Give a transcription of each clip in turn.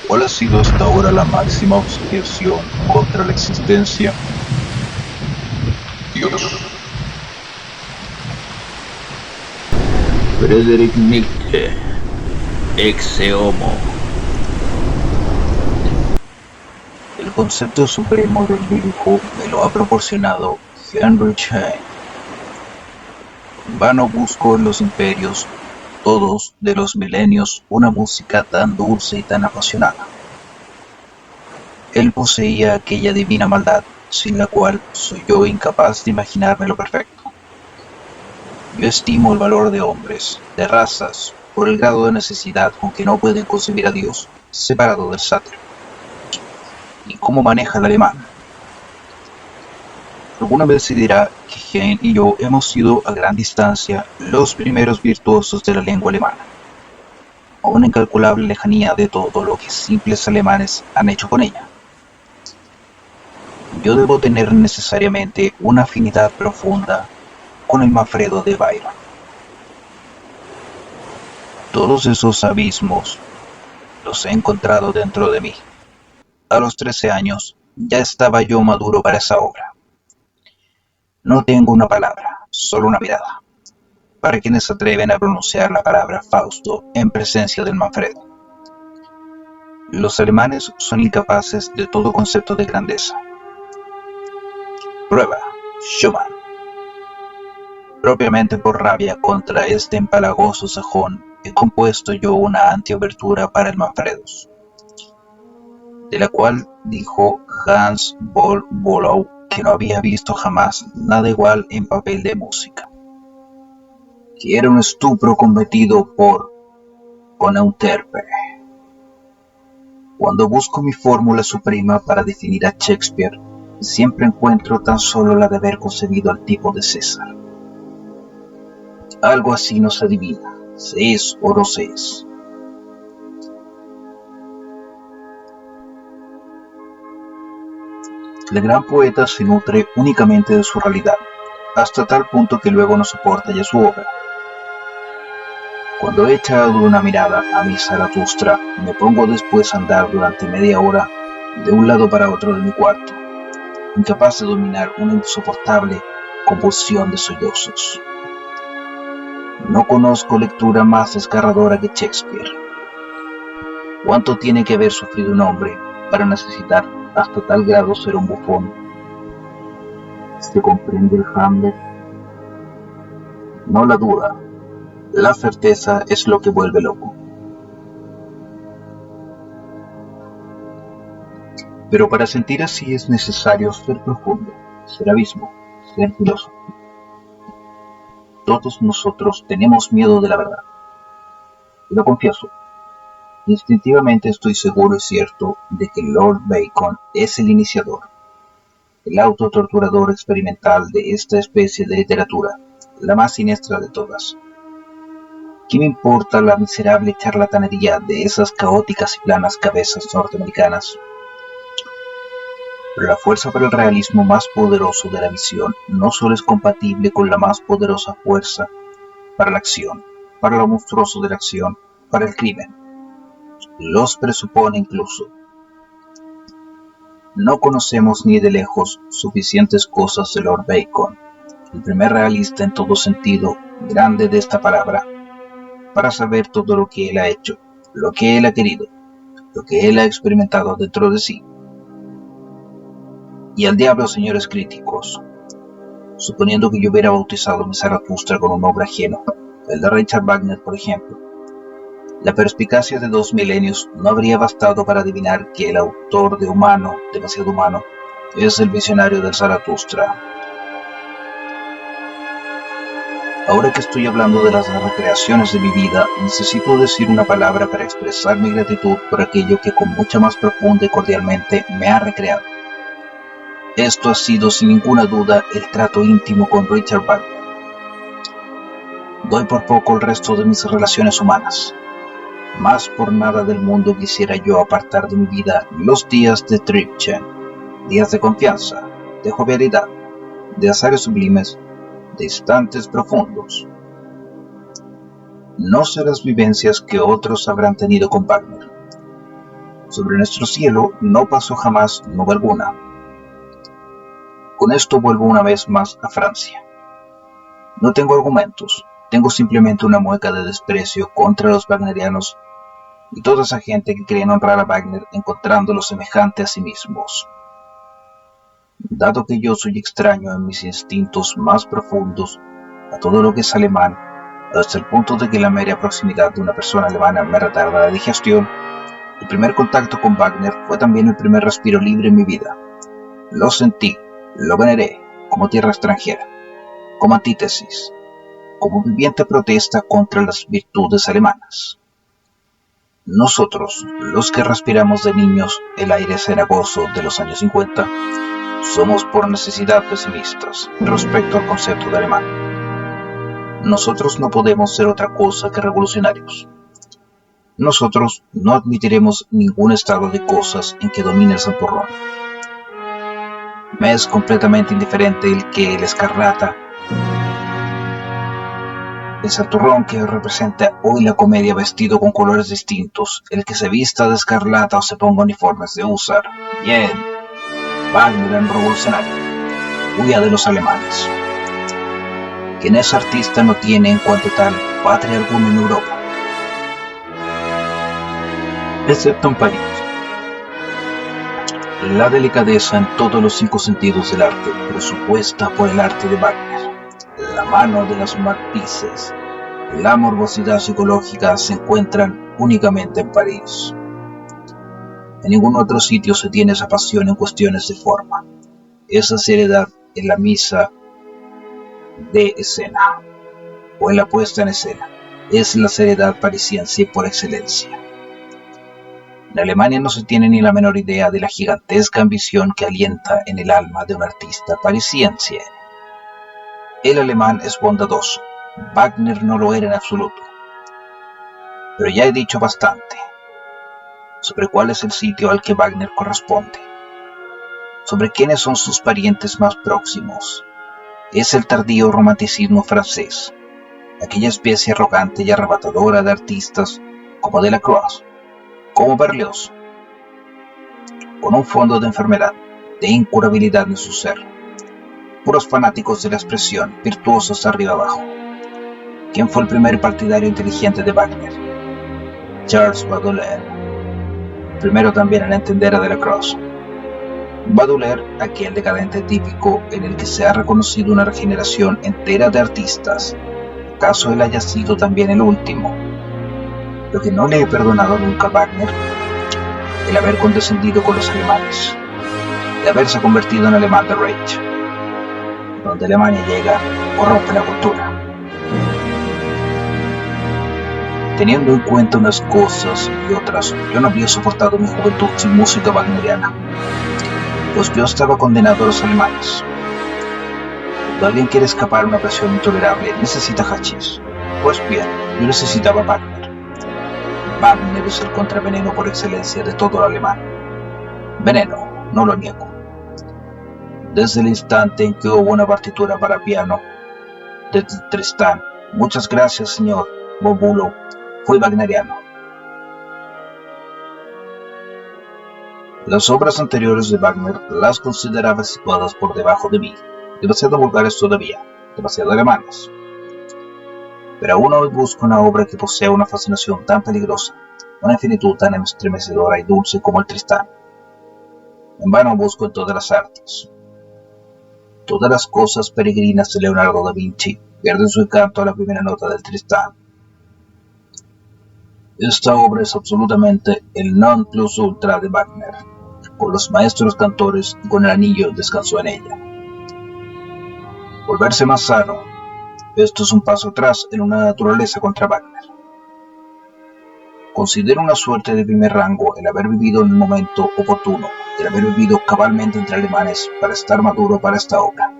¿Cuál ha sido hasta ahora la máxima objeción contra la existencia? Dios. Friedrich Nietzsche, ex homo. El concepto supremo del dibujo me lo ha proporcionado Heinrich Heine. En vano busco en los imperios, todos de los milenios, una música tan dulce y tan apasionada. Él poseía aquella divina maldad, sin la cual soy yo incapaz de imaginarme lo perfecto. Yo estimo el valor de hombres, de razas, por el grado de necesidad con que no pueden concebir a Dios separado del sátiro. ¿Y cómo maneja el alemán? Alguna vez se dirá que Heine y yo hemos sido a gran distancia los primeros virtuosos de la lengua alemana, a una incalculable lejanía de todo lo que simples alemanes han hecho con ella. Yo debo tener necesariamente una afinidad profunda con el Manfredo de Byron. Todos esos abismos los he encontrado dentro de mí. A los 13 años ya estaba yo maduro para esa obra. No tengo una palabra, solo una mirada, para quienes se atreven a pronunciar la palabra Fausto en presencia del Manfredo. Los alemanes son incapaces de todo concepto de grandeza. Prueba, Schumann. Propiamente por rabia contra este empalagoso sajón, he compuesto yo una antiobertura para el Manfredos, de la cual dijo Hans von Bülow que no había visto jamás nada igual en papel de música, que era un estupro cometido por Euterpe. Cuando busco mi fórmula suprema para definir a Shakespeare, siempre encuentro tan solo la de haber concebido al tipo de César. Algo así no se adivina, se es o no se es. El gran poeta se nutre únicamente de su realidad, hasta tal punto que luego no soporta ya su obra. Cuando he echado una mirada a mi Zaratustra, me pongo después a andar durante media hora de un lado para otro de mi cuarto, incapaz de dominar una insoportable convulsión de sollozos. No conozco lectura más desgarradora que Shakespeare. ¿Cuánto tiene que haber sufrido un hombre para necesitar hasta tal grado ser un bufón? ¿Se comprende el Hamlet? No la duda, la certeza es lo que vuelve loco. Pero para sentir así es necesario ser profundo, ser abismo, ser filósofo. Todos nosotros tenemos miedo de la verdad. Y lo confieso, instintivamente estoy seguro y cierto de que Lord Bacon es el iniciador, el autotorturador experimental de esta especie de literatura, la más siniestra de todas. ¿Qué me importa la miserable charlatanería de esas caóticas y planas cabezas norteamericanas? Pero la fuerza para el realismo más poderoso de la visión no solo es compatible con la más poderosa fuerza para la acción, para lo monstruoso de la acción, para el crimen. Los presupone incluso. No conocemos ni de lejos suficientes cosas de Lord Bacon, el primer realista en todo sentido grande de esta palabra, para saber todo lo que él ha hecho, lo que él ha querido, lo que él ha experimentado dentro de sí. Y al diablo, señores críticos, suponiendo que yo hubiera bautizado mi Zaratustra con un nombre ajeno, el de Richard Wagner, por ejemplo, la perspicacia de 2 milenios no habría bastado para adivinar que el autor de Humano, demasiado humano, es el visionario del Zaratustra. Ahora que estoy hablando de las recreaciones de mi vida, necesito decir una palabra para expresar mi gratitud por aquello que con mucha más profunda y cordialmente me ha recreado. Esto ha sido sin ninguna duda el trato íntimo con Richard Wagner. Doy por poco el resto de mis relaciones humanas. Más por nada del mundo quisiera yo apartar de mi vida los días de Tripchen, días de confianza, de jovialidad, de azares sublimes, de instantes profundos. No sé las vivencias que otros habrán tenido con Wagner. Sobre nuestro cielo no pasó jamás nube alguna. Con esto vuelvo una vez más a Francia. No tengo argumentos, tengo simplemente una mueca de desprecio contra los wagnerianos y toda esa gente que creen honrar a Wagner encontrándolo semejante a sí mismos. Dado que yo soy extraño en mis instintos más profundos a todo lo que es alemán, hasta el punto de que la mera proximidad de una persona alemana me retarda la digestión, el primer contacto con Wagner fue también el primer respiro libre en mi vida. Lo sentí, lo veneré, como tierra extranjera, como antítesis, como viviente protesta contra las virtudes alemanas. Nosotros, los que respiramos de niños el aire cenagoso de los años 50, somos por necesidad pesimistas respecto al concepto de alemán. Nosotros no podemos ser otra cosa que revolucionarios. Nosotros no admitiremos ningún estado de cosas en que domine el santurrón. Me es completamente indiferente el escarlata, el santurrón que representa hoy la comedia vestido con colores distintos, el que se vista de escarlata o se ponga uniformes de húsar. Bien, Wagner era un revolucionario, huía de los alemanes. Quien es artista no tiene en cuanto tal patria alguna en Europa, excepto en París. La delicadeza en todos los 5 sentidos del arte, presupuesta por el arte de Wagner, la mano de las matices, la morbosidad psicológica se encuentran únicamente en París. En ningún otro sitio se tiene esa pasión en cuestiones de forma, esa seriedad en la misa de escena, o en la puesta en escena, es la seriedad parisiense por excelencia. En Alemania no se tiene ni la menor idea de la gigantesca ambición que alienta en el alma de un artista parisiense. El alemán es bondadoso, Wagner no lo era en absoluto. Pero ya he dicho bastante sobre cuál es el sitio al que Wagner corresponde, sobre quiénes son sus parientes más próximos. Es el tardío romanticismo francés, aquella especie arrogante y arrebatadora de artistas como Delacroix, como Berlioz, con un fondo de enfermedad, de incurabilidad en su ser, puros fanáticos de la expresión, virtuosos arriba abajo. ¿Quién fue el primer partidario inteligente de Wagner? Charles Baudelaire, primero también en entender a Delacroix. Baudelaire, aquel decadente típico en el que se ha reconocido una regeneración entera de artistas, ¿acaso él haya sido también el último? Lo que no le he perdonado nunca a Wagner, el haber condescendido con los alemanes, de haberse convertido en alemán de Reich. Donde Alemania llega, corrompe la cultura. Teniendo en cuenta unas cosas y otras, yo no habría soportado mi juventud sin música wagneriana, pues yo estaba condenado a los alemanes. Cuando alguien quiere escapar a una presión intolerable, necesita hachís. Pues bien, yo necesitaba Wagner. Wagner es el contraveneno por excelencia de todo el alemán. Veneno, no lo niego. Desde el instante en que hubo una partitura para piano de Tristán, muchas gracias, señor von Bülow, fui wagneriano. Las obras anteriores de Wagner las consideraba situadas por debajo de mí, demasiado vulgares todavía, demasiado alemanas. Pero aún hoy busco una obra que posea una fascinación tan peligrosa, una infinitud tan estremecedora y dulce como el Tristán. En vano busco en todas las artes. Todas las cosas peregrinas de Leonardo da Vinci pierden su encanto a la primera nota del Tristán. Esta obra es absolutamente el non plus ultra de Wagner. Con los maestros cantores y con el anillo descansó en ella. Volverse más sano. Esto es un paso atrás en una naturaleza contra Wagner. Considero una suerte de primer rango el haber vivido en el momento oportuno, el haber vivido cabalmente entre alemanes para estar maduro para esta obra.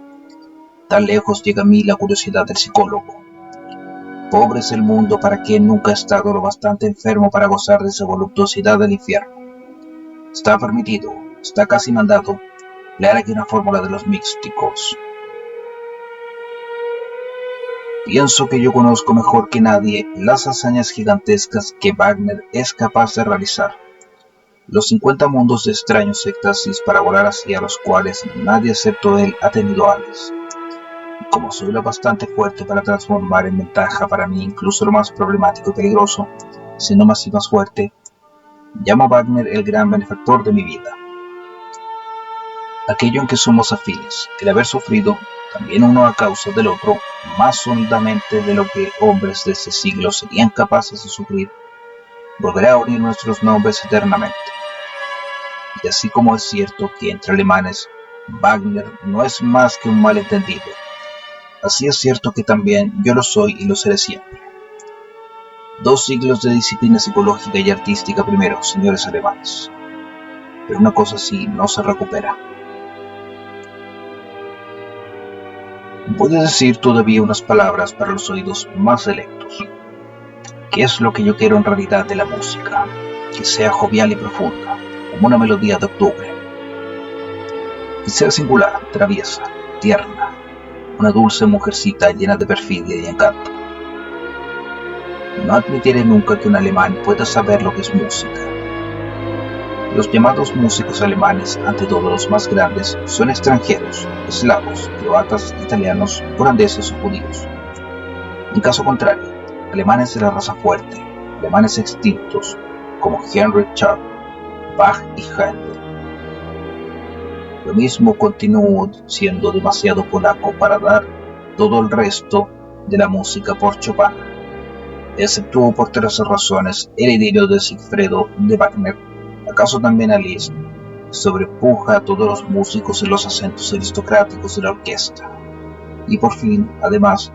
Tan lejos llega a mí la curiosidad del psicólogo. Pobre es el mundo para quien nunca ha estado lo bastante enfermo para gozar de esa voluptuosidad del infierno. Está permitido, está casi mandado, leer aquí una fórmula de los místicos. Pienso que yo conozco mejor que nadie las hazañas gigantescas que Wagner es capaz de realizar. los 50 mundos de extraños éxtasis para volar hacia los cuales nadie excepto él ha tenido alas. Y como soy lo bastante fuerte para transformar en ventaja para mí incluso lo más problemático y peligroso, siendo más y más fuerte, llamo a Wagner el gran benefactor de mi vida. Aquello en que somos afines, el haber sufrido, también uno a causa del otro, más hondamente de lo que hombres de ese siglo serían capaces de sufrir, volverá a unir nuestros nombres eternamente. Y así como es cierto que entre alemanes Wagner no es más que un malentendido, así es cierto que también yo lo soy y lo seré siempre. 2 siglos de disciplina psicológica y artística primero, señores alemanes. Pero una cosa así no se recupera. Voy a decir todavía unas palabras para los oídos más selectos. ¿Qué es lo que yo quiero en realidad de la música? Que sea jovial y profunda, como una melodía de octubre. Que sea singular, traviesa, tierna, una dulce mujercita llena de perfidia y encanto. No admitiré nunca que un alemán pueda saber lo que es música. Los llamados músicos alemanes, ante todo los más grandes, son extranjeros, eslavos, croatas, italianos, holandeses o judíos. En caso contrario, alemanes de la raza fuerte, alemanes extintos, como Heinrich Schütz, Bach y Händel. Lo mismo continúo siendo demasiado polaco para dar todo el resto de la música por Chopin, exceptuó por 3 razones el idilio de Sigfredo de Wagner. ¿Acaso también a Liszt sobrepuja a todos los músicos en los acentos aristocráticos de la orquesta? Y por fin, además,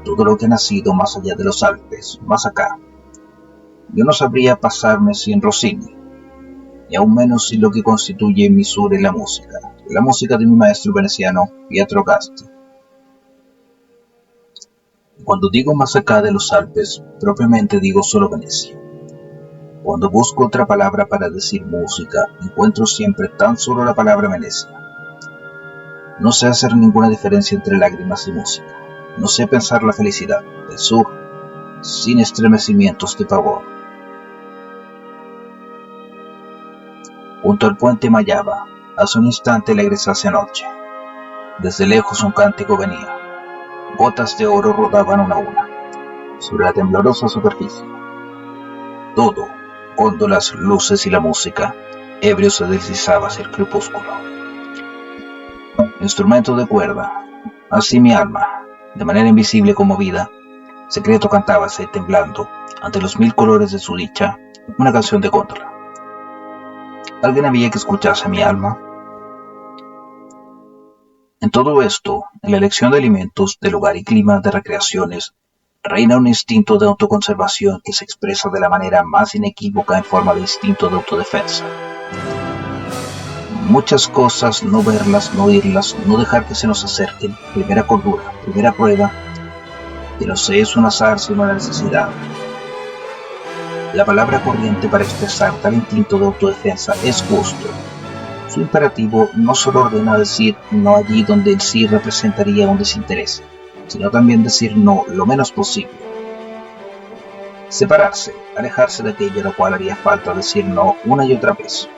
todo lo que ha nacido más allá de los Alpes, más acá. Yo no sabría pasarme sin Rossini, y aún menos sin lo que constituye mi sur en la música de mi maestro veneciano Pietro Gasti. Cuando digo más acá de los Alpes, propiamente digo solo Venecia. Cuando busco otra palabra para decir música, encuentro siempre tan solo la palabra Venecia. No sé hacer ninguna diferencia entre lágrimas y música. No sé pensar la felicidad del sur sin estremecimientos de pavor. Junto al puente Mayaba, hace un instante la grisácea noche. Desde lejos un cántico venía. Gotas de oro rodaban una a una sobre la temblorosa superficie. Todo, góndolas, luces y la música, ebrio se deslizaba hacia el crepúsculo. Instrumento de cuerda, así mi alma, de manera invisible conmovida, secreto cantábase temblando, ante los 1000 colores de su dicha, una canción de góndola. ¿Alguien había que escuchase mi alma? En todo esto, en la elección de alimentos, de lugar y clima, de recreaciones, reina un instinto de autoconservación que se expresa de la manera más inequívoca en forma de instinto de autodefensa. Muchas cosas, no verlas, no oírlas, no dejar que se nos acerquen, primera cordura, primera prueba, que no se es un azar sino una necesidad. La palabra corriente para expresar tal instinto de autodefensa es gusto. Su imperativo no solo ordena decir no allí donde el sí representaría un desinterés, sino también decir no lo menos posible. Separarse, alejarse de aquello a lo cual haría falta decir no una y otra vez.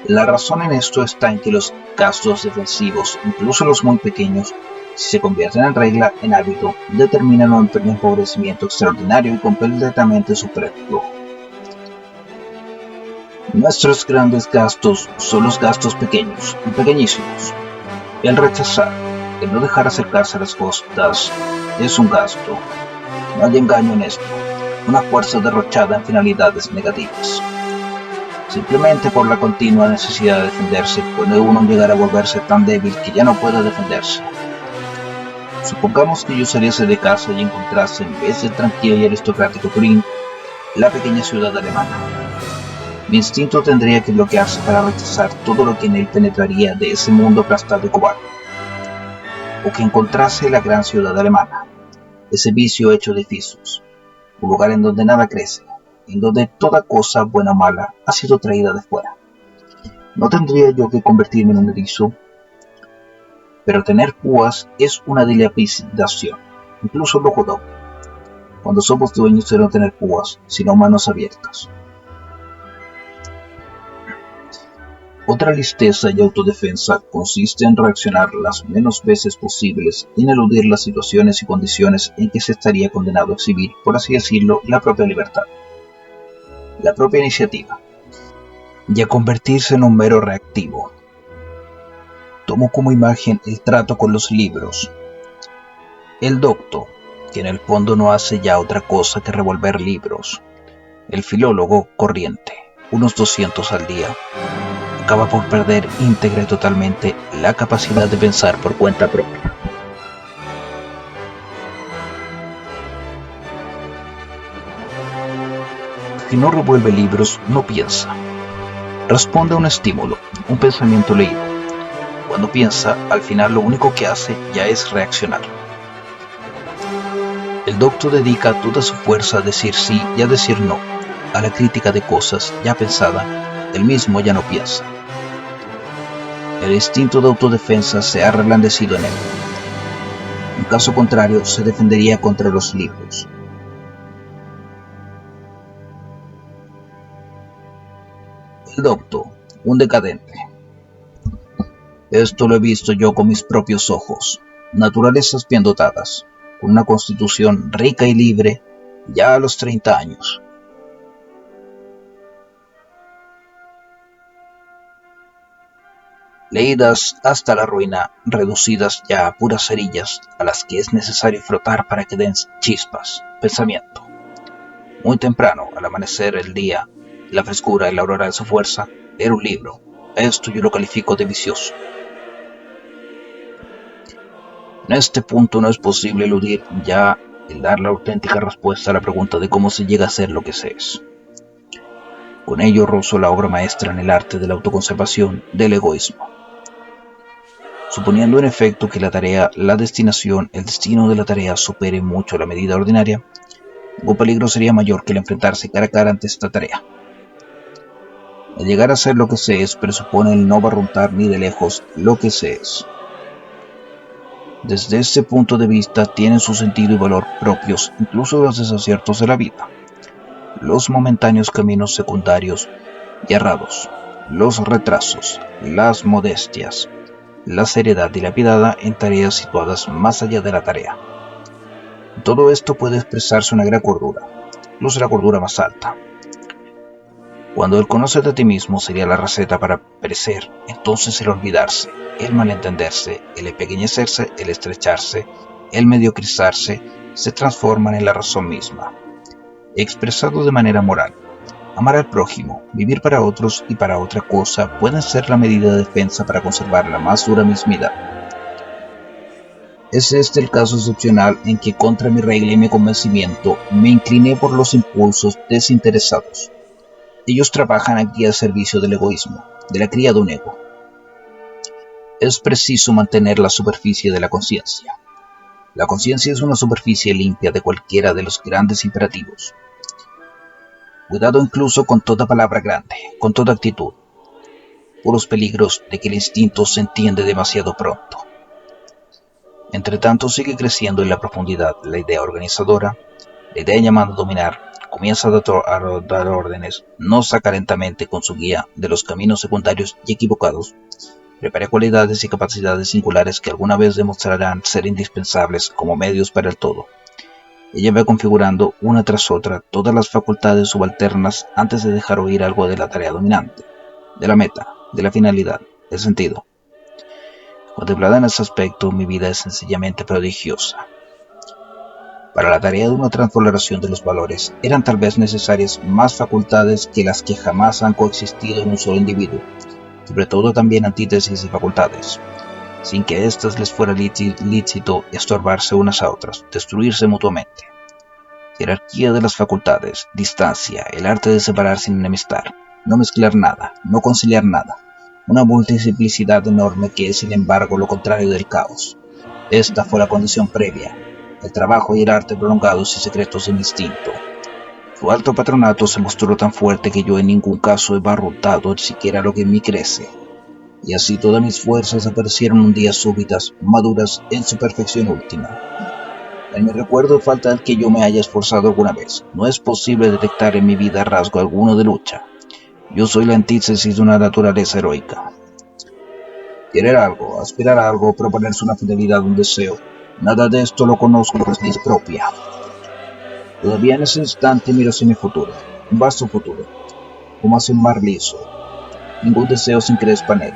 La razón en esto está en que los gastos defensivos, incluso los muy pequeños, si se convierten en regla, en hábito, determinan un empobrecimiento extraordinario y completamente superfluo. Nuestros grandes gastos son los gastos pequeños y pequeñísimos. El rechazar, el no dejar acercarse a las costas, es un gasto. No hay engaño en esto, una fuerza derrochada en finalidades negativas. Simplemente por la continua necesidad de defenderse, puede uno llegar a volverse tan débil que ya no pueda defenderse. Supongamos que yo saliese de casa y encontrase, en vez del tranquilo y aristocrático Turín, la pequeña ciudad alemana. Mi instinto tendría que bloquearse para rechazar todo lo que en él penetraría de ese mundo aplastado y cobarde. O que encontrase la gran ciudad alemana, ese vicio hecho edificios, un lugar en donde nada crece, en donde toda cosa, buena o mala, ha sido traída de fuera. ¿No tendría yo que convertirme en un erizo? Pero tener púas es una dilapidación, incluso lujo doble, cuando somos dueños de no tener púas, sino manos abiertas. Otra listeza y autodefensa consiste en reaccionar las menos veces posibles y en eludir las situaciones y condiciones en que se estaría condenado a exhibir, por así decirlo, la propia libertad, la propia iniciativa, y a convertirse en un mero reactivo. Tomo como imagen el trato con los libros. El docto, que en el fondo no hace ya otra cosa que revolver libros. El filólogo corriente, unos 200 al día, acaba por perder íntegra y totalmente la capacidad de pensar por cuenta propia. Si no revuelve libros, no piensa. Responde a un estímulo, un pensamiento leído. Cuando piensa, al final lo único que hace ya es reaccionar. El docto dedica toda su fuerza a decir sí y a decir no, a la crítica de cosas ya pensada, él mismo ya no piensa. El instinto de autodefensa se ha reblandecido en él. En caso contrario, se defendería contra los libros. El docto, un decadente. Esto lo he visto yo con mis propios ojos. Naturalezas bien dotadas, con una constitución rica y libre, ya a los 30 años. Leídas hasta la ruina, reducidas ya a puras cerillas, a las que es necesario frotar para que den chispas, pensamiento. Muy temprano, al amanecer el día, la frescura y la aurora de su fuerza, era un libro. Esto yo lo califico de vicioso. En este punto no es posible eludir ya el dar la auténtica respuesta a la pregunta de cómo se llega a ser lo que se es. Con ello rozo la obra maestra en el arte de la autoconservación del egoísmo. Suponiendo en efecto que la tarea, la destinación, el destino de la tarea supere mucho la medida ordinaria, ningún peligro sería mayor que el enfrentarse cara a cara ante esta tarea. El llegar a ser lo que se es presupone el no barruntar ni de lejos lo que se es. Desde este punto de vista tienen su sentido y valor propios incluso los desaciertos de la vida, los momentáneos caminos secundarios y errados, los retrasos, las modestias, la seriedad dilapidada en tareas situadas más allá de la tarea. Todo esto puede expresarse una gran cordura, incluso la cordura más alta. Cuando el conocerte a ti mismo sería la receta para perecer, entonces el olvidarse, el malentenderse, el empequeñecerse, el estrecharse, el mediocrizarse, se transforman en la razón misma. Expresado de manera moral, amar al prójimo, vivir para otros y para otra cosa pueden ser la medida de defensa para conservar la más dura mismidad. Es este el caso excepcional en que contra mi regla y mi convencimiento me incliné por los impulsos desinteresados. Ellos trabajan aquí al servicio del egoísmo, de la cría de un ego. Es preciso mantener la superficie de la conciencia. La conciencia es una superficie limpia de cualquiera de los grandes imperativos. Cuidado incluso con toda palabra grande, con toda actitud. Puros peligros de que el instinto se entiende demasiado pronto. Entre tanto sigue creciendo en la profundidad la idea organizadora, la idea llamada a dominar, comienza a dar órdenes, no saca lentamente con su guía de los caminos secundarios y equivocados, prepara cualidades y capacidades singulares que alguna vez demostrarán ser indispensables como medios para el todo. Ella va configurando una tras otra todas las facultades subalternas antes de dejar oír algo de la tarea dominante, de la meta, de la finalidad, del sentido. Contemplada en ese aspecto, mi vida es sencillamente prodigiosa. Para la tarea de una transfiguración de los valores, eran tal vez necesarias más facultades que las que jamás han coexistido en un solo individuo, sobre todo también antítesis y facultades, sin que éstas les fuera lícito estorbarse unas a otras, destruirse mutuamente. Jerarquía de las facultades, distancia, el arte de separar sin enemistar, no mezclar nada, no conciliar nada, una multiplicidad enorme que es sin embargo lo contrario del caos. Esta fue la condición previa, el trabajo y el arte prolongados y secretos del instinto. Su alto patronato se mostró tan fuerte que yo en ningún caso he barrotado siquiera lo que en mí crece, y así todas mis fuerzas aparecieron un día súbitas, maduras en su perfección última. En mi recuerdo falta el que yo me haya esforzado alguna vez. No es posible detectar en mi vida rasgo alguno de lucha. Yo soy la antítesis de una naturaleza heroica. Querer algo, aspirar a algo, proponerse una fidelidad, un deseo. Nada de esto lo conozco por es propia. Todavía en ese instante miro hacia mi futuro, un vasto futuro, como hacia un mar liso. Ningún deseo sin crespa en él.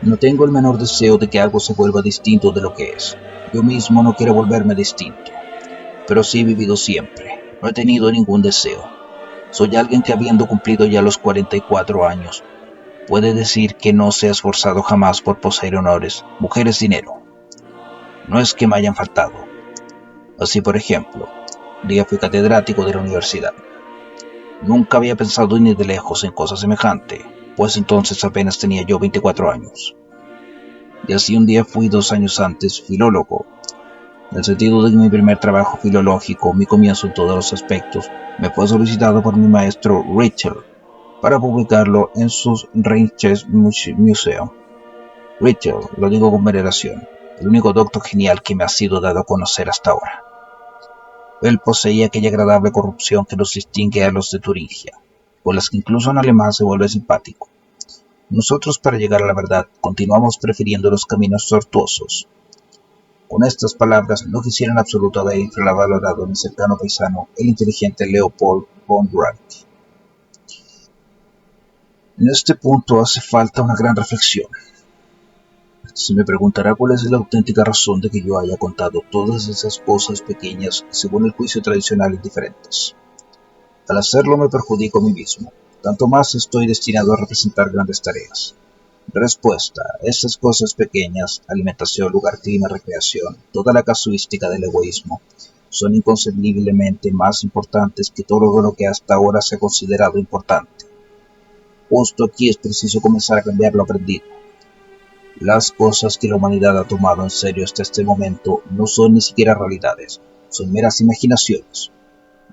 No tengo el menor deseo de que algo se vuelva distinto de lo que es. Yo mismo no quiero volverme distinto. Pero sí he vivido siempre. No he tenido ningún deseo. Soy alguien que habiendo cumplido ya los 44 años, puede decir que no se ha esforzado jamás por poseer honores, mujeres, dinero. No es que me hayan faltado. Así, por ejemplo, un día fui catedrático de la universidad. Nunca había pensado ni de lejos en cosa semejante, pues entonces apenas tenía yo 24 años. Y así un día fui 2 años antes filólogo, en el sentido de que mi primer trabajo filológico, mi comienzo en todos los aspectos, me fue solicitado por mi maestro Ritchell para publicarlo en sus Rijksmuseum. Ritchell, lo digo con veneración, el único doctor genial que me ha sido dado a conocer hasta ahora. Él poseía aquella agradable corrupción que nos distingue a los de Turingia, por las que incluso en alemán se vuelve simpático. Nosotros, para llegar a la verdad, continuamos prefiriendo los caminos tortuosos. Con estas palabras no quisiera en absoluto haber infravalorado a mi cercano paisano, el inteligente Leopold von Ranke. En este punto hace falta una gran reflexión. Se me preguntará cuál es la auténtica razón de que yo haya contado todas esas cosas pequeñas según el juicio tradicional indiferentes. Al hacerlo me perjudico a mí mismo, tanto más estoy destinado a representar grandes tareas. Respuesta: estas cosas pequeñas, alimentación, lugar, clima, recreación, toda la casuística del egoísmo, son inconcebiblemente más importantes que todo lo que hasta ahora se ha considerado importante. Justo aquí es preciso comenzar a cambiar lo aprendido. Las cosas que la humanidad ha tomado en serio hasta este momento no son ni siquiera realidades, son meras imaginaciones,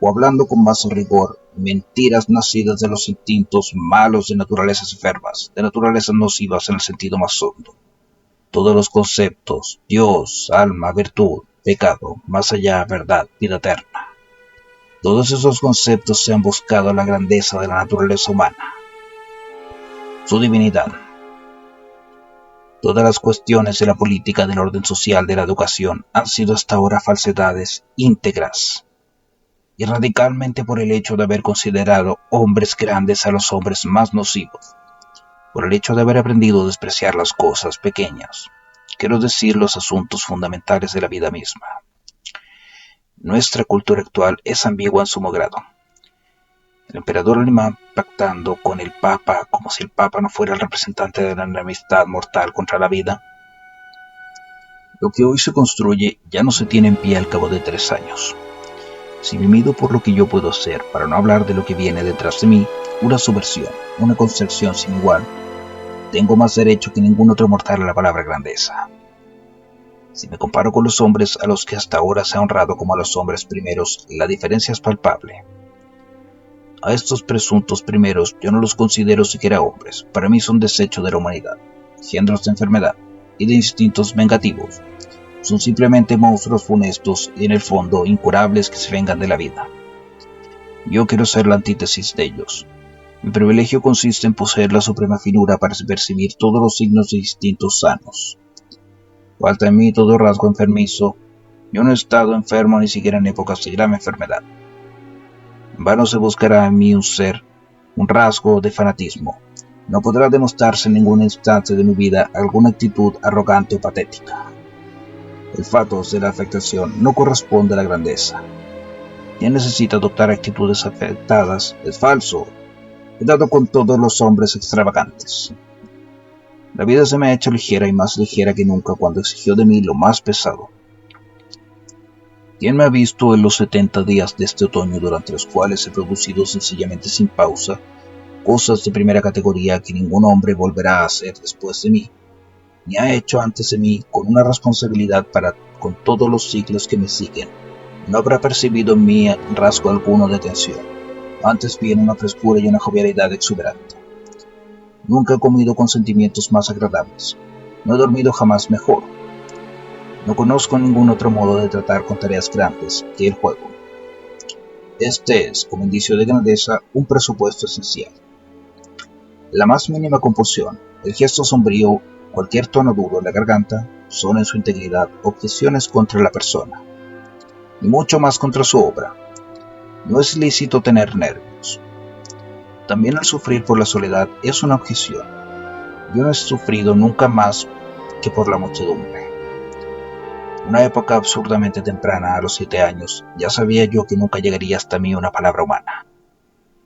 o hablando con más rigor, mentiras nacidas de los instintos malos de naturalezas enfermas, de naturalezas nocivas en el sentido más hondo. Todos los conceptos, Dios, alma, virtud, pecado, más allá, verdad, vida eterna. Todos esos conceptos se han buscado a la grandeza de la naturaleza humana, su divinidad. Todas las cuestiones de la política, del orden social, de la educación, han sido hasta ahora falsedades íntegras, y radicalmente por el hecho de haber considerado hombres grandes a los hombres más nocivos, por el hecho de haber aprendido a despreciar las cosas pequeñas, quiero decir los asuntos fundamentales de la vida misma. Nuestra cultura actual es ambigua en sumo grado. El emperador alemán pactando con el Papa como si el Papa no fuera el representante de la enemistad mortal contra la vida. Lo que hoy se construye ya no se tiene en pie al cabo de 3 años. Si me mido por lo que yo puedo hacer, para no hablar de lo que viene detrás de mí, una subversión, una construcción sin igual, tengo más derecho que ningún otro mortal a la palabra grandeza. Si me comparo con los hombres a los que hasta ahora se ha honrado como a los hombres primeros, la diferencia es palpable. A estos presuntos primeros yo no los considero siquiera hombres, para mí son desechos de la humanidad, engendros de enfermedad y de instintos vengativos. Son simplemente monstruos funestos y en el fondo incurables que se vengan de la vida. Yo quiero ser la antítesis de ellos. Mi privilegio consiste en poseer la suprema finura para percibir todos los signos de instintos sanos. Falta en mí todo rasgo enfermizo. Yo no he estado enfermo ni siquiera en épocas de grave enfermedad. En vano se buscará en mí un ser, un rasgo de fanatismo. No podrá demostrarse en ningún instante de mi vida alguna actitud arrogante o patética. El fatos de la afectación no corresponde a la grandeza. Quien necesita adoptar actitudes afectadas es falso. He dado con todos los hombres extravagantes. La vida se me ha hecho ligera y más ligera que nunca cuando exigió de mí lo más pesado. ¿Quién me ha visto en los 70 días de este otoño durante los cuales he producido sencillamente sin pausa cosas de primera categoría que ningún hombre volverá a hacer después de mí, ni ha hecho antes de mí con una responsabilidad para con todos los siglos que me siguen? No habrá percibido en mí rasgo alguno de tensión, antes bien una frescura y una jovialidad exuberante. Nunca he comido con sentimientos más agradables, no he dormido jamás mejor. No conozco ningún otro modo de tratar con tareas grandes que el juego. Este es, como indicio de grandeza, un presupuesto esencial. La más mínima confusión, el gesto sombrío, cualquier tono duro en la garganta, son en su integridad objeciones contra la persona, y mucho más contra su obra. No es lícito tener nervios. También el sufrir por la soledad es una objeción. Yo no he sufrido nunca más que por la muchedumbre. Una época absurdamente temprana, a los 7 años, ya sabía yo que nunca llegaría hasta mí una palabra humana.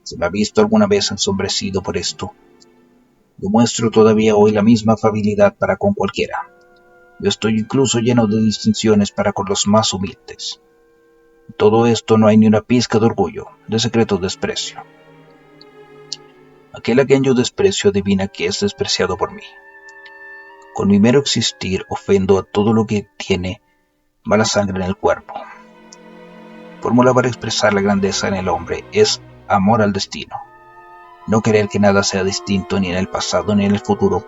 ¿Se me ha visto alguna vez ensombrecido por esto? Yo muestro todavía hoy la misma afabilidad para con cualquiera. Yo estoy incluso lleno de distinciones para con los más humildes. En todo esto no hay ni una pizca de orgullo, de secreto desprecio. Aquel a quien yo desprecio adivina que es despreciado por mí. Con mi mero existir ofendo a todo lo que tiene mala sangre en el cuerpo. Fórmula para expresar la grandeza en el hombre es amor al destino. No querer que nada sea distinto ni en el pasado ni en el futuro,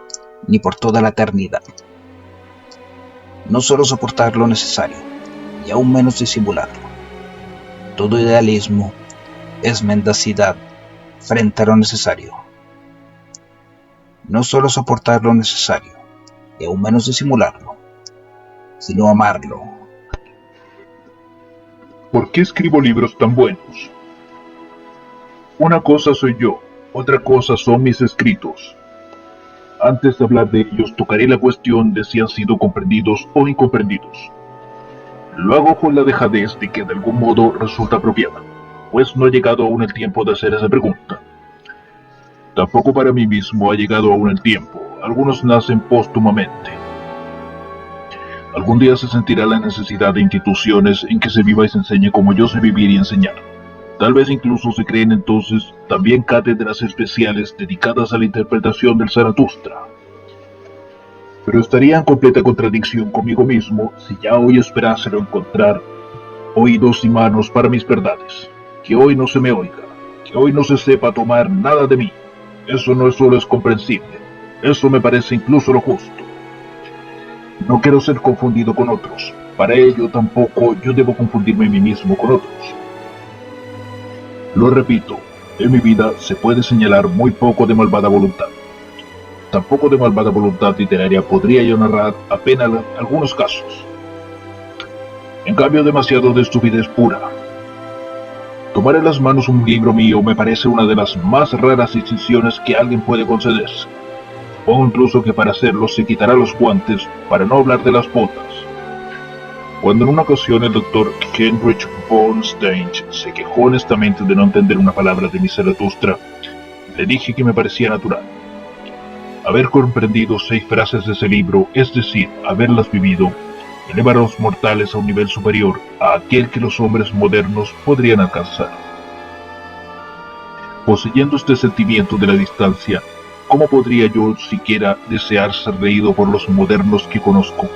ni por toda la eternidad. No solo soportar lo necesario, y aún menos disimularlo. Todo idealismo es mendacidad frente a lo necesario. No solo soportar lo necesario, y aún menos disimularlo, sino amarlo. ¿Por qué escribo libros tan buenos? Una cosa soy yo, otra cosa son mis escritos. Antes de hablar de ellos, tocaré la cuestión de si han sido comprendidos o incomprendidos. Lo hago con la dejadez de que de algún modo resulta apropiada, pues no ha llegado aún el tiempo de hacer esa pregunta. Tampoco para mí mismo ha llegado aún el tiempo, algunos nacen póstumamente. Algún día se sentirá la necesidad de instituciones en que se viva y se enseñe como yo sé vivir y enseñar. Tal vez incluso se creen entonces también cátedras especiales dedicadas a la interpretación del Zaratustra. Pero estaría en completa contradicción conmigo mismo si ya hoy esperase encontrar oídos y manos para mis verdades. Que hoy no se me oiga, que hoy no se sepa tomar nada de mí. Eso no solo es comprensible, eso me parece incluso lo justo. No quiero ser confundido con otros. Para ello tampoco yo debo confundirme a mí mismo con otros. Lo repito, en mi vida se puede señalar muy poco de malvada voluntad. Tampoco de malvada voluntad literaria podría yo narrar apenas algunos casos. En cambio, demasiado de estupidez pura. Tomar en las manos un libro mío me parece una de las más raras distinciones que alguien puede concederse. O incluso que para hacerlo se quitará los guantes, para no hablar de las botas. Cuando en una ocasión el doctor Heinrich von Stein se quejó honestamente de no entender una palabra de mi Zaratustra, le dije que me parecía natural. Haber comprendido 6 frases de ese libro, es decir, haberlas vivido, eleva a los mortales a un nivel superior a aquel que los hombres modernos podrían alcanzar. Poseyendo este sentimiento de la distancia, ¿cómo podría yo siquiera desear ser leído por los modernos que conozco?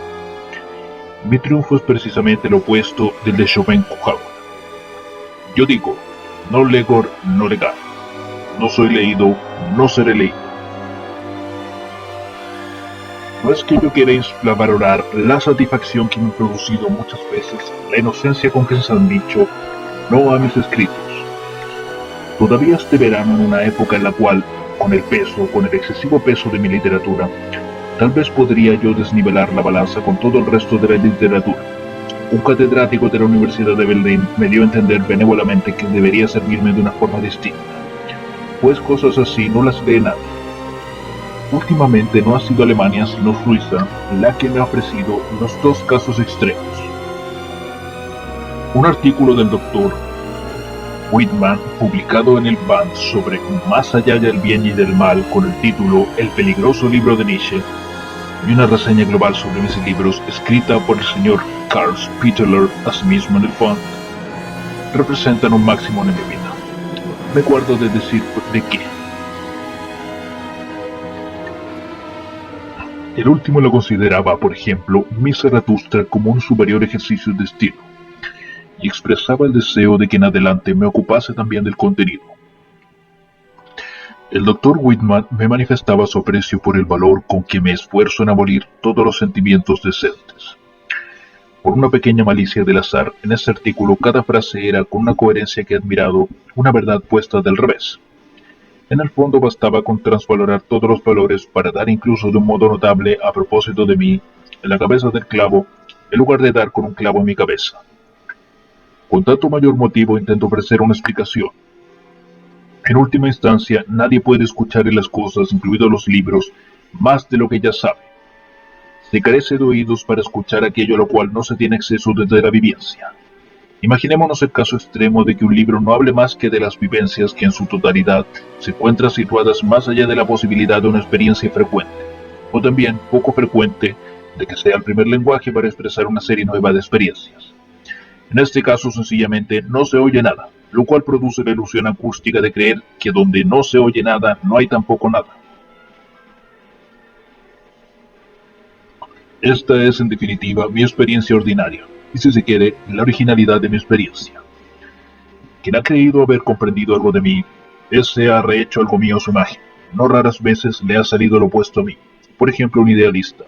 Mi triunfo es precisamente lo opuesto del de Schopenhauer. Yo digo, no legor, no legar. No soy leído, no seré leído. No es que yo quiera infravalorar la satisfacción que me ha producido muchas veces la inocencia con que se han dicho no a mis escritos. Todavía este verano, en una época en la cual, con el excesivo peso de mi literatura, tal vez podría yo desnivelar la balanza con todo el resto de la literatura. Un catedrático de la Universidad de Berlín me dio a entender benévolamente que debería servirme de una forma distinta, pues cosas así no las lee nadie. Últimamente no ha sido Alemania sino Suiza la que me ha ofrecido los 2 casos extremos. Un artículo del doctor Whitman, publicado en el Band sobre Más allá del bien y del mal con el título El peligroso libro de Nietzsche, y una reseña global sobre mis libros escrita por el señor Karl Spitteler, asimismo en el Band, representan un máximo en mi vida. Me guardo de decir de qué. El último lo consideraba, por ejemplo, mi Zaratustra como un superior ejercicio de estilo, y expresaba el deseo de que en adelante me ocupase también del contenido. El doctor Whitman me manifestaba su aprecio por el valor con que me esfuerzo en abolir todos los sentimientos decentes. Por una pequeña malicia del azar, en este artículo cada frase era, con una coherencia que he admirado, una verdad puesta del revés. En el fondo bastaba con transvalorar todos los valores para dar incluso de un modo notable a propósito de mí, en la cabeza del clavo, en lugar de dar con un clavo en mi cabeza. Con tanto mayor motivo intento ofrecer una explicación. En última instancia, nadie puede escuchar en las cosas, incluidos los libros, más de lo que ya sabe. Se carece de oídos para escuchar aquello a lo cual no se tiene acceso desde la vivencia. Imaginémonos el caso extremo de que un libro no hable más que de las vivencias que en su totalidad se encuentran situadas más allá de la posibilidad de una experiencia frecuente, o también poco frecuente, de que sea el primer lenguaje para expresar una serie nueva de experiencias. En este caso sencillamente no se oye nada, lo cual produce la ilusión acústica de creer que donde no se oye nada no hay tampoco nada. Esta es, en definitiva, mi experiencia ordinaria, y si se quiere, la originalidad de mi experiencia. Quien ha creído haber comprendido algo de mí, ese ha rehecho algo mío a su imagen. No raras veces le ha salido lo opuesto a mí. Por ejemplo, un idealista,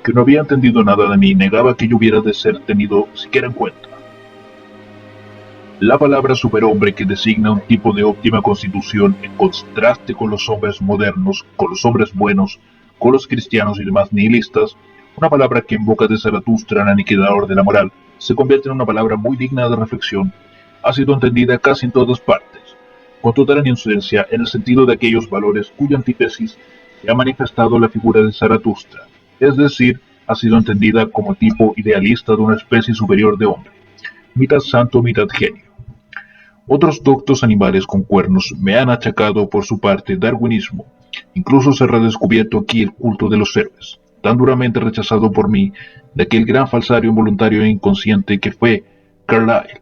que no había entendido nada de mí, negaba que yo hubiera de ser tenido siquiera en cuenta. La palabra superhombre, que designa un tipo de óptima constitución en contraste con los hombres modernos, con los hombres buenos, con los cristianos y demás nihilistas, una palabra que en boca de Zaratustra, el aniquilador de la moral, se convierte en una palabra muy digna de reflexión, ha sido entendida casi en todas partes, con total inocencia en el sentido de aquellos valores cuya antítesis se ha manifestado en la figura de Zaratustra, es decir, ha sido entendida como tipo idealista de una especie superior de hombre, mitad santo, mitad genio. Otros doctos animales con cuernos me han achacado por su parte darwinismo. Incluso se ha redescubierto aquí el culto de los héroes, tan duramente rechazado por mí, de aquel gran falsario involuntario e inconsciente que fue Carlyle.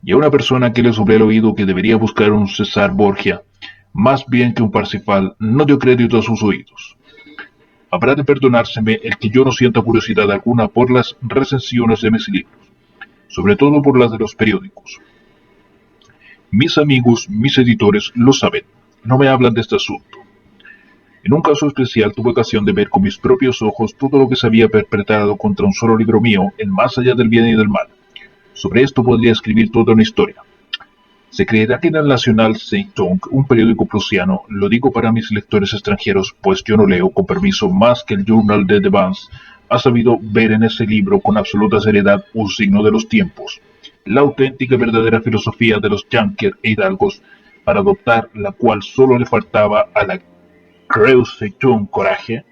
Y a una persona que le soplé el oído que debería buscar un César Borgia, más bien que un Parsifal, no dio crédito a sus oídos. Habrá de perdonárseme el que yo no sienta curiosidad alguna por las recensiones de mis libros, sobre todo por las de los periódicos. Mis amigos, mis editores, lo saben, no me hablan de este asunto. En un caso especial tuve ocasión de ver con mis propios ojos todo lo que se había perpetrado contra un solo libro mío en Más allá del bien y del mal. Sobre esto podría escribir toda una historia. Se creerá que en el National Zeitung, un periódico prusiano, lo digo para mis lectores extranjeros, pues yo no leo, con permiso, más que el Journal de Devance, ha sabido ver en ese libro con absoluta seriedad un signo de los tiempos, la auténtica y verdadera filosofía de los Yankers e hidalgos, para adoptar la cual solo le faltaba a la Zeitung coraje.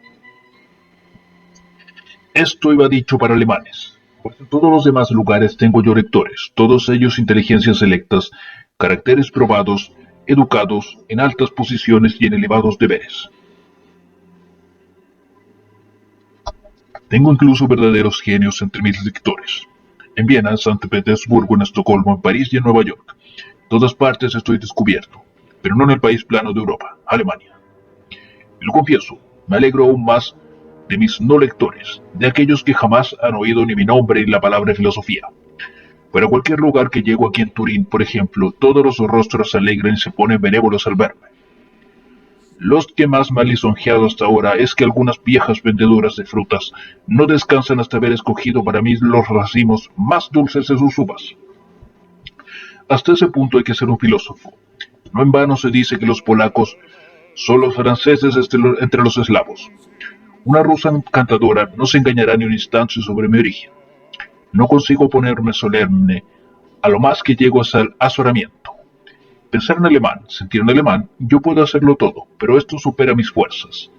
Esto iba dicho para alemanes, pues en todos los demás lugares tengo yo lectores, todos ellos inteligencias selectas, caracteres probados, educados, en altas posiciones y en elevados deberes. Tengo incluso verdaderos genios entre mis lectores. En Viena, en San Petersburgo, en Estocolmo, en París y en Nueva York. En todas partes estoy descubierto, pero no en el país plano de Europa, Alemania. Y lo confieso, me alegro aún más de mis no lectores, de aquellos que jamás han oído ni mi nombre ni la palabra filosofía. Pero a cualquier lugar que llego aquí en Turín, por ejemplo, todos los rostros se alegran y se ponen benévolos al verme. Los que más me han lisonjeado hasta ahora es que algunas viejas vendedoras de frutas no descansan hasta haber escogido para mí los racimos más dulces de sus uvas. Hasta ese punto hay que ser un filósofo. No en vano se dice que los polacos son los franceses entre los eslavos. Una rusa encantadora no se engañará ni un instante sobre mi origen. No consigo ponerme solemne, a lo más que llego hasta el azoramiento. Pensar en alemán, sentir en alemán, yo puedo hacerlo todo, pero esto supera mis fuerzas.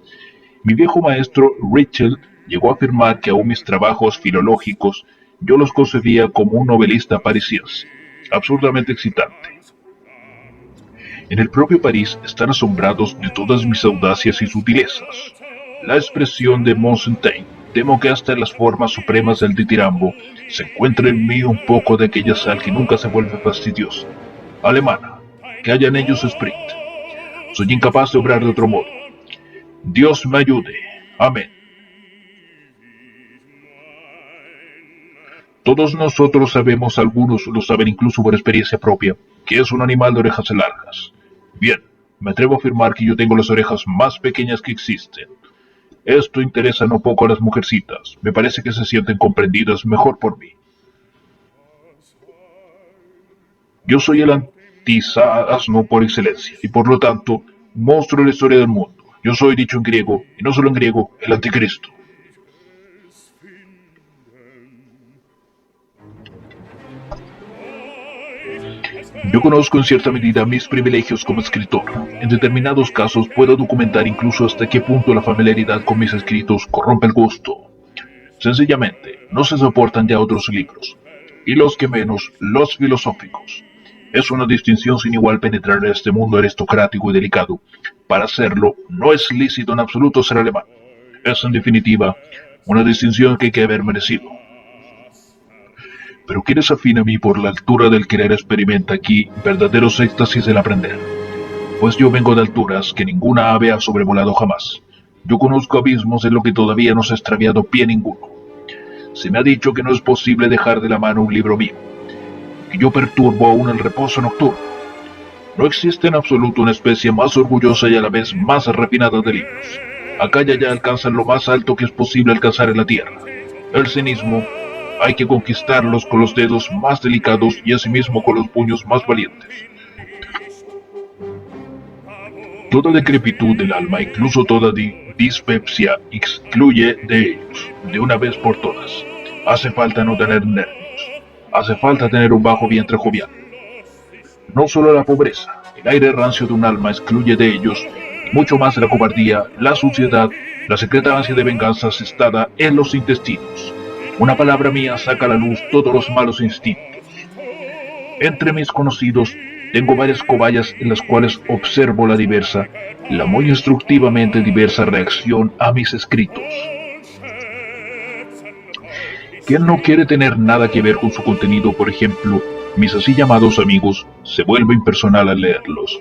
Mi viejo maestro Ritschl llegó a afirmar que aún mis trabajos filológicos yo los concebía como un novelista parisiense, absurdamente excitante. En el propio París están asombrados de todas mis audacias y sutilezas. La expresión de Montaigne, temo que hasta en las formas supremas del ditirambo se encuentre en mí un poco de aquella sal que nunca se vuelve fastidiosa, alemana, que haya en ellos esprit. Soy incapaz de obrar de otro modo. Dios me ayude. Amén. Todos nosotros sabemos, algunos lo saben incluso por experiencia propia, que es un animal de orejas largas. Bien, me atrevo a afirmar que yo tengo las orejas más pequeñas que existen. Esto interesa no poco a las mujercitas. Me parece que se sienten comprendidas mejor por mí. Yo soy el antisasno por excelencia, y por lo tanto, monstruo de la historia del mundo. Yo soy, dicho en griego, y no solo en griego, el anticristo. Yo conozco en cierta medida mis privilegios como escritor. En determinados casos puedo documentar incluso hasta qué punto la familiaridad con mis escritos corrompe el gusto. Sencillamente, no se soportan ya otros libros, y los que menos, los filosóficos. Es una distinción sin igual penetrar en este mundo aristocrático y delicado. Para hacerlo, no es lícito en absoluto ser alemán. Es, en definitiva, una distinción que hay que haber merecido. Pero quien es afín a mí por la altura del querer experimenta aquí verdaderos éxtasis del aprender. Pues yo vengo de alturas que ninguna ave ha sobrevolado jamás. Yo conozco abismos en lo que todavía no se ha extraviado pie ninguno. Se me ha dicho que no es posible dejar de la mano un libro mío, que yo perturbo aún el reposo nocturno. No existe en absoluto una especie más orgullosa y a la vez más refinada de libros. Acá y allá alcanzan lo más alto que es posible alcanzar en la tierra. El cinismo hay que conquistarlos con los dedos más delicados y asimismo con los puños más valientes. Toda decrepitud del alma, incluso toda dispepsia, excluye de ellos, de una vez por todas. Hace falta no tener nervios. Hace falta tener un bajo vientre jovial. No solo la pobreza, el aire rancio de un alma excluye de ellos, y mucho más la cobardía, la suciedad, la secreta ansia de venganza asestada en los intestinos. Una palabra mía saca a la luz todos los malos instintos. Entre mis conocidos tengo varias cobayas en las cuales observo la muy instructivamente diversa reacción a mis escritos. ¿Quién no quiere tener nada que ver con su contenido? Por ejemplo, mis así llamados amigos, se vuelve impersonal al leerlos.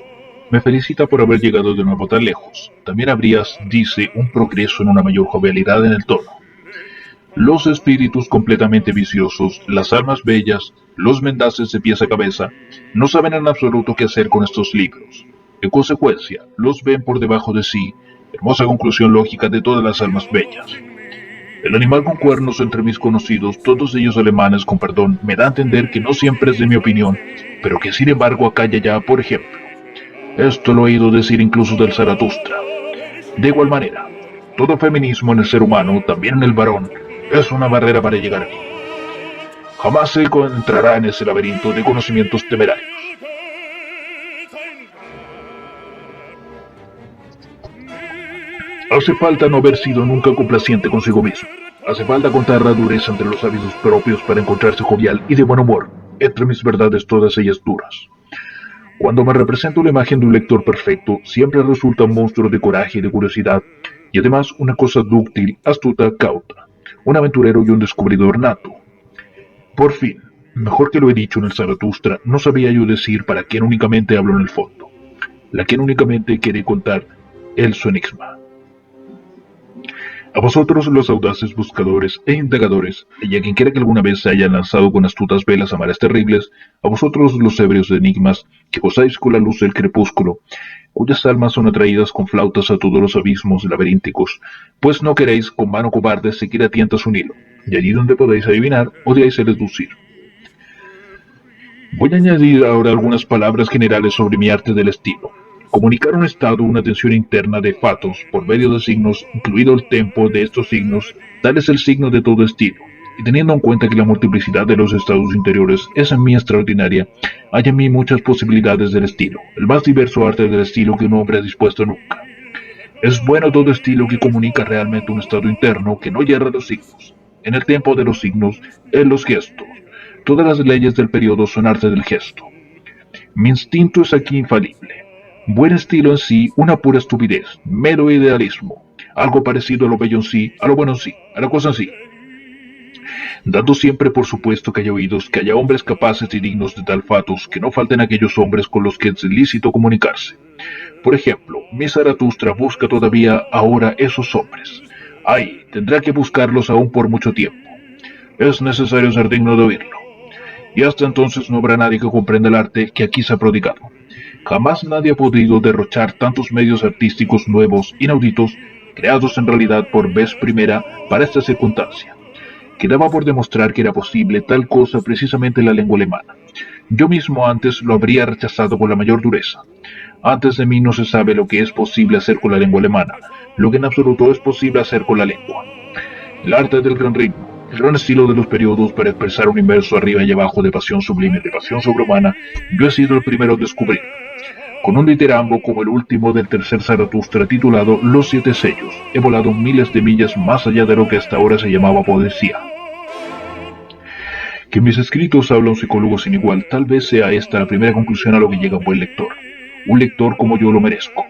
Me felicita por haber llegado de nuevo tan lejos. También habrías, dice, un progreso en una mayor jovialidad en el tono. Los espíritus completamente viciosos, las almas bellas, los mendaces de pies a cabeza, no saben en absoluto qué hacer con estos libros. En consecuencia, los ven por debajo de sí, hermosa conclusión lógica de todas las almas bellas. El animal con cuernos entre mis conocidos, todos ellos alemanes con perdón, me da a entender que no siempre es de mi opinión, pero que sin embargo acá y allá, por ejemplo. Esto lo he oído decir incluso del Zaratustra. De igual manera, todo feminismo en el ser humano, también en el varón, es una barrera para llegar a mí. Jamás se encontrará en ese laberinto de conocimientos temerarios. Hace falta no haber sido nunca complaciente consigo mismo. Hace falta contar la dureza entre los hábitos propios para encontrarse jovial y de buen humor, entre mis verdades todas ellas duras. Cuando me represento la imagen de un lector perfecto, siempre resulta un monstruo de coraje y de curiosidad, y además una cosa dúctil, astuta, cauta, un aventurero y un descubridor nato. Por fin, mejor que lo he dicho en el Zaratustra, no sabía yo decir para quién únicamente hablo en el fondo, la quien únicamente quiere contar él su enigma. A vosotros los audaces buscadores e indagadores, y a quien quiera que alguna vez se hayan lanzado con astutas velas a mares terribles, a vosotros los ebrios de enigmas, que gozáis con la luz del crepúsculo, cuyas almas son atraídas con flautas a todos los abismos laberínticos, pues no queréis con mano cobarde seguir a tientas un hilo, y allí donde podéis adivinar, odiáis seducir. Voy a añadir ahora algunas palabras generales sobre mi arte del estilo. Comunicar un estado, una tensión interna de fatos, por medio de signos, incluido el tempo de estos signos, tal es el signo de todo estilo, y teniendo en cuenta que la multiplicidad de los estados interiores es en mí extraordinaria, hay en mí muchas posibilidades del estilo, el más diverso arte del estilo que un hombre ha dispuesto nunca. Es bueno todo estilo que comunica realmente un estado interno que no hierra los signos, en el tempo de los signos, en los gestos. Todas las leyes del periodo son arte del gesto. Mi instinto es aquí infalible. Buen estilo en sí, una pura estupidez, mero idealismo, algo parecido a lo bello en sí, a lo bueno en sí, a la cosa en sí. Dando siempre por supuesto que haya oídos, que haya hombres capaces y dignos de tal fatos, que no falten aquellos hombres con los que es lícito comunicarse. Por ejemplo, mi Zaratustra busca todavía ahora esos hombres. Ay, tendrá que buscarlos aún por mucho tiempo. Es necesario ser digno de oírlo. Y hasta entonces no habrá nadie que comprenda el arte que aquí se ha prodigado. Jamás nadie ha podido derrochar tantos medios artísticos nuevos, inauditos, creados en realidad por vez primera para esta circunstancia. Quedaba por demostrar que era posible tal cosa precisamente en la lengua alemana. Yo mismo antes lo habría rechazado con la mayor dureza. Antes de mí no se sabe lo que es posible hacer con la lengua alemana, lo que en absoluto es posible hacer con la lengua. El arte del gran ritmo, el gran estilo de los periodos para expresar un inverso arriba y abajo de pasión sublime, de pasión sobrehumana, yo he sido el primero en descubrir. Con un ditirambo como el último del tercer Zaratustra titulado Los Siete Sellos, he volado miles de millas más allá de lo que hasta ahora se llamaba poesía. Que en mis escritos habla un psicólogo sin igual, tal vez sea esta la primera conclusión a lo que llega un buen lector. Un lector como yo lo merezco,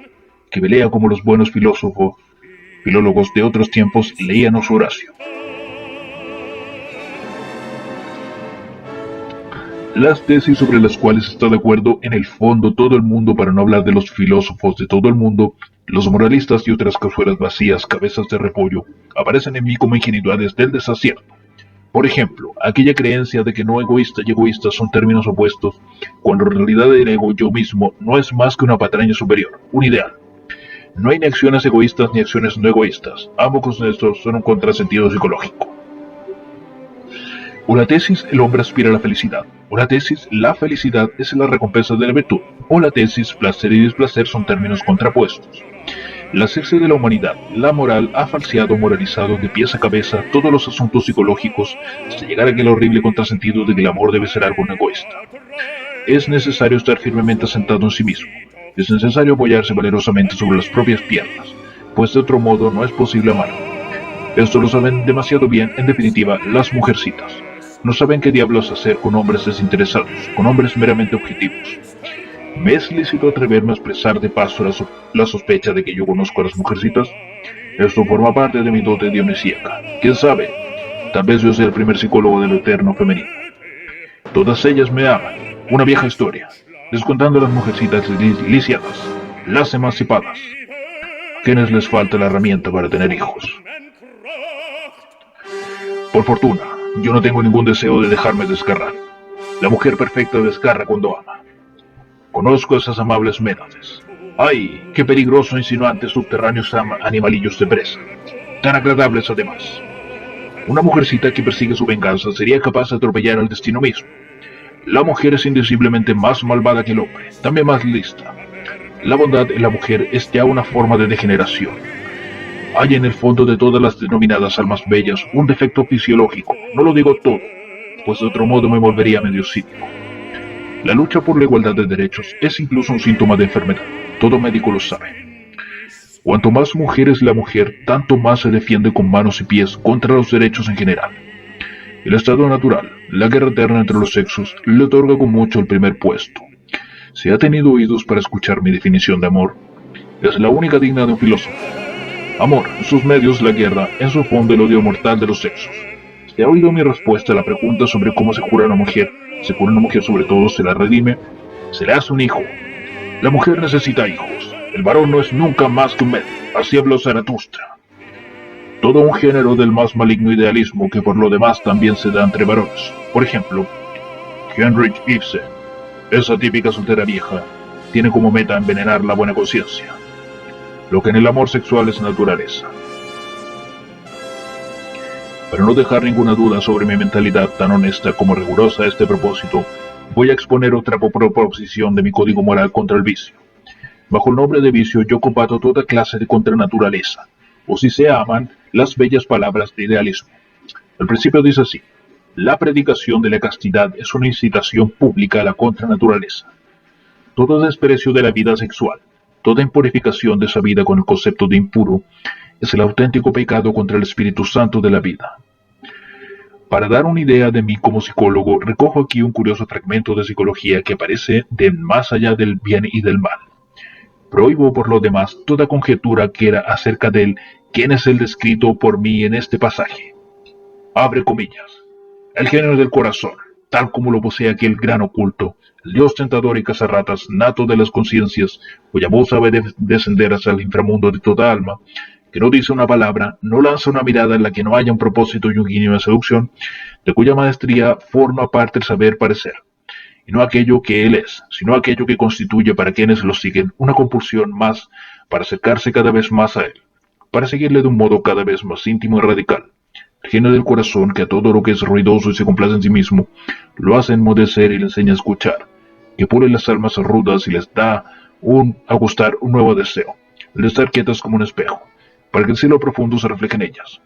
que pelea como los buenos filólogos de otros tiempos leían a su Horacio. Las tesis sobre las cuales está de acuerdo en el fondo todo el mundo, para no hablar de los filósofos de todo el mundo, los moralistas y otras cazuelas vacías, cabezas de repollo, aparecen en mí como ingenuidades del desacierto. Por ejemplo, aquella creencia de que no egoísta y egoísta son términos opuestos, cuando en realidad el ego yo mismo no es más que una patraña superior, un ideal. No hay ni acciones egoístas ni acciones no egoístas, ambos de estos son un contrasentido psicológico. O la tesis, el hombre aspira a la felicidad. O la tesis, la felicidad es la recompensa de la virtud. O la tesis, placer y displacer son términos contrapuestos. La ciencia de la humanidad, la moral, ha falseado, moralizado de pies a cabeza todos los asuntos psicológicos hasta llegar a aquel horrible contrasentido de que el amor debe ser algo no egoísta. Es necesario estar firmemente asentado en sí mismo. Es necesario apoyarse valerosamente sobre las propias piernas, pues de otro modo no es posible amar. Esto lo saben demasiado bien, en definitiva, las mujercitas. No saben qué diablos hacer con hombres desinteresados, con hombres meramente objetivos. ¿Me es lícito atreverme a expresar de paso la sospecha de que yo conozco a las mujercitas? Esto forma parte de mi dote dionisíaca. ¿Quién sabe? Tal vez yo sea el primer psicólogo del eterno femenino. Todas ellas me aman. Una vieja historia. Descontando a las mujercitas lisiadas, las emancipadas. ¿A quienes les falta la herramienta para tener hijos? Por fortuna, yo no tengo ningún deseo de dejarme desgarrar. La mujer perfecta desgarra cuando ama. Conozco esas amables métodos. ¡Ay, qué peligroso insinuantes subterráneos animalillos de presa! Tan agradables además. Una mujercita que persigue su venganza sería capaz de atropellar al destino mismo. La mujer es indeciblemente más malvada que el hombre, también más lista. La bondad en la mujer es ya una forma de degeneración. Hay en el fondo de todas las denominadas almas bellas un defecto fisiológico, no lo digo todo, pues de otro modo me volvería medio cínico. La lucha por la igualdad de derechos es incluso un síntoma de enfermedad, todo médico lo sabe. Cuanto más mujer es la mujer, tanto más se defiende con manos y pies contra los derechos en general. El estado natural, la guerra eterna entre los sexos, le otorga con mucho el primer puesto. Si ha tenido oídos para escuchar mi definición de amor, es la única digna de un filósofo. Amor, en sus medios la guerra, en su fondo el odio mortal de los sexos. Si ha oído mi respuesta a la pregunta sobre cómo se cura una mujer, se cura una mujer sobre todo, se la redime, se le hace un hijo. La mujer necesita hijos, el varón no es nunca más que un medio, así habló Zaratustra. Todo un género del más maligno idealismo que por lo demás también se da entre varones. Por ejemplo, Heinrich Ibsen, esa típica soltera vieja, tiene como meta envenenar la buena conciencia. Lo que en el amor sexual es naturaleza. Para no dejar ninguna duda sobre mi mentalidad tan honesta como rigurosa a este propósito, voy a exponer otra proposición de mi código moral contra el vicio. Bajo el nombre de vicio yo combato toda clase de contranaturaleza, o si se aman, las bellas palabras de idealismo. El principio dice así: la predicación de la castidad es una incitación pública a la contranaturaleza. Todo desprecio de la vida sexual, toda impurificación de esa vida con el concepto de impuro, es el auténtico pecado contra el Espíritu Santo de la vida. Para dar una idea de mí como psicólogo, recojo aquí un curioso fragmento de psicología que aparece de más allá del bien y del mal. Prohíbo por lo demás toda conjetura que era acerca de él, quien es el descrito por mí en este pasaje. Abre comillas. El género del corazón, tal como lo posee aquel gran oculto, el dios tentador y cazarratas nato de las conciencias, cuya voz sabe descender hasta el inframundo de toda alma, que no dice una palabra, no lanza una mirada en la que no haya un propósito y un guiño de seducción, de cuya maestría forma parte el saber parecer, y no aquello que él es, sino aquello que constituye para quienes lo siguen una compulsión más para acercarse cada vez más a él. para seguirle de un modo cada vez más íntimo y radical. El genio del corazón, que a todo lo que es ruidoso y se complace en sí mismo, lo hace enmudecer y le enseña a escuchar, que pule las almas rudas y les da a gustar un nuevo deseo, el de estar quietas como un espejo, para que el cielo profundo se refleje en ellas.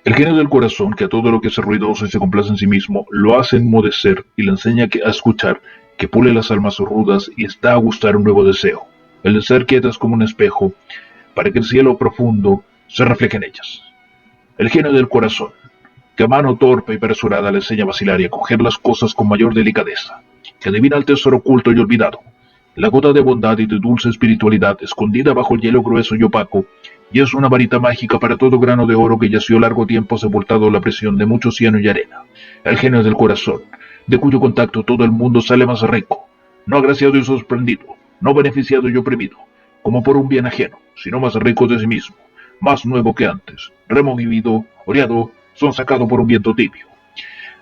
El genio del corazón, que a todo lo que es ruidoso y se complace en sí mismo, lo hace enmudecer y le enseña a escuchar, que pule las almas rudas y está a gustar un nuevo deseo, el de ser quietas como un espejo, para que el cielo profundo se refleje en ellas. El genio del corazón, que a mano torpe y apresurada le enseña a vacilar y a coger las cosas con mayor delicadeza, que adivina el tesoro oculto y olvidado, la gota de bondad y de dulce espiritualidad escondida bajo el hielo grueso y opaco, y es una varita mágica para todo grano de oro que yació largo tiempo sepultado en la presión de mucho cieno y arena. El genio del corazón, de cuyo contacto todo el mundo sale más rico, no agraciado y sorprendido, no beneficiado y oprimido, como por un bien ajeno, sino más rico de sí mismo, más nuevo que antes, removido, oreado, sonsacado por un viento tibio.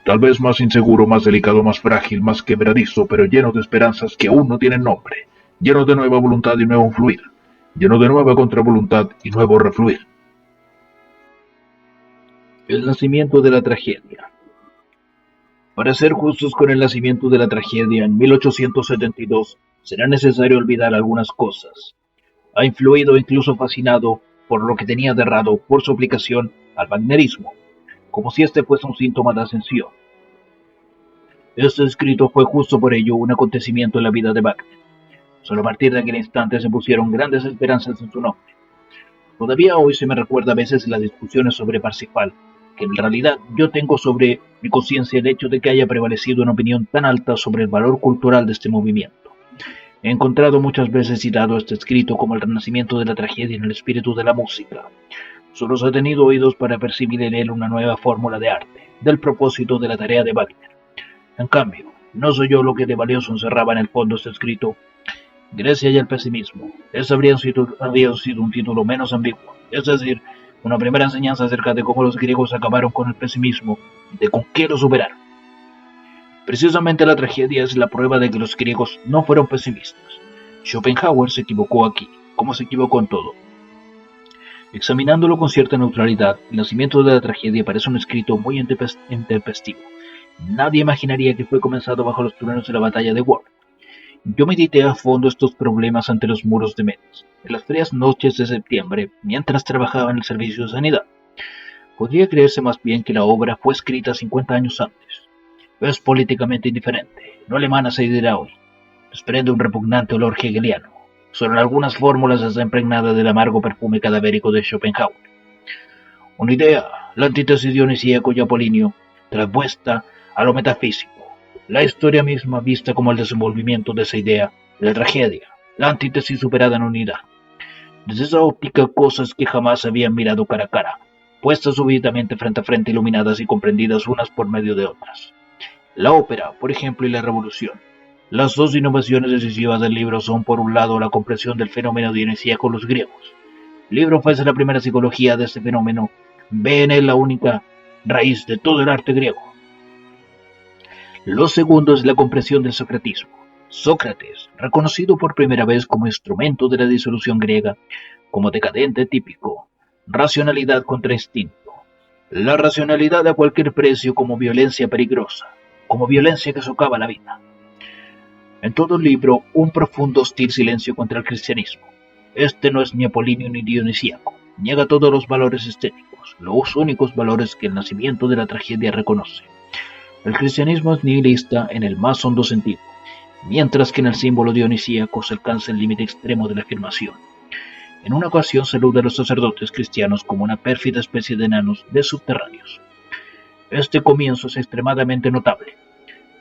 Tal vez más inseguro, más delicado, más frágil, más quebradizo, pero lleno de esperanzas que aún no tienen nombre, lleno de nueva voluntad y nuevo fluir, lleno de nueva contravoluntad y nuevo refluir. El nacimiento de la tragedia. Para ser justos con el nacimiento de la tragedia en 1872, será necesario olvidar algunas cosas. Ha influido e incluso fascinado por lo que tenía de errado por su aplicación al wagnerismo, como si este fuese un síntoma de ascensión. Este escrito fue justo por ello un acontecimiento en la vida de Wagner. Solo a partir de aquel instante se pusieron grandes esperanzas en su nombre. Todavía hoy se me recuerda a veces las discusiones sobre Parsifal, que en realidad yo tengo sobre mi conciencia el hecho de que haya prevalecido una opinión tan alta sobre el valor cultural de este movimiento. He encontrado muchas veces citado este escrito como el renacimiento de la tragedia en el espíritu de la música. Solo se ha tenido oídos para percibir en él una nueva fórmula de arte, del propósito de la tarea de Wagner. En cambio, no soy yo lo que de valioso encerraba en el fondo este escrito. Grecia y el pesimismo. Ese habría sido un título menos ambiguo, es decir, una primera enseñanza acerca de cómo los griegos acabaron con el pesimismo y de con qué lo superaron. Precisamente la tragedia es la prueba de que los griegos no fueron pesimistas. Schopenhauer se equivocó aquí, como se equivocó en todo. Examinándolo con cierta neutralidad, el nacimiento de la tragedia parece un escrito muy intempestivo. Nadie imaginaría que fue comenzado bajo los truenos de la batalla de Worms. Yo medité a fondo estos problemas ante los muros de Metz, en las frías noches de septiembre, mientras trabajaba en el servicio de sanidad. Podría creerse más bien que la obra fue escrita 50 años antes. Es políticamente indiferente, no le emana esa idea hoy. Desprende un repugnante olor hegeliano. Solo en algunas fórmulas está impregnada del amargo perfume cadavérico de Schopenhauer. Una idea, la antítesis dionisíaco y apolíneo, traspuesta a lo metafísico. La historia misma vista como el desenvolvimiento de esa idea, la tragedia, la antítesis superada en unidad. Desde esa óptica, cosas que jamás habían mirado cara a cara, puestas súbitamente frente a frente, iluminadas y comprendidas unas por medio de otras. La ópera, por ejemplo, y la revolución. Las dos innovaciones decisivas del libro son, por un lado, la comprensión del fenómeno dionisíaco con los griegos. El libro ofrece la primera psicología de este fenómeno, ve en él la única raíz de todo el arte griego. Lo segundo es la comprensión del socratismo. Sócrates, reconocido por primera vez como instrumento de la disolución griega, como decadente típico, racionalidad contra instinto. La racionalidad a cualquier precio como violencia peligrosa, como violencia que socava la vida. En todo el libro, un profundo hostil silencio contra el cristianismo. Este no es ni apolíneo ni dionisíaco, niega todos los valores estéticos, los únicos valores que el nacimiento de la tragedia reconoce. El cristianismo es nihilista en el más hondo sentido, mientras que en el símbolo dionisíaco se alcanza el límite extremo de la afirmación. En una ocasión saluda a los sacerdotes cristianos como una pérfida especie de enanos de subterráneos. Este comienzo es extremadamente notable.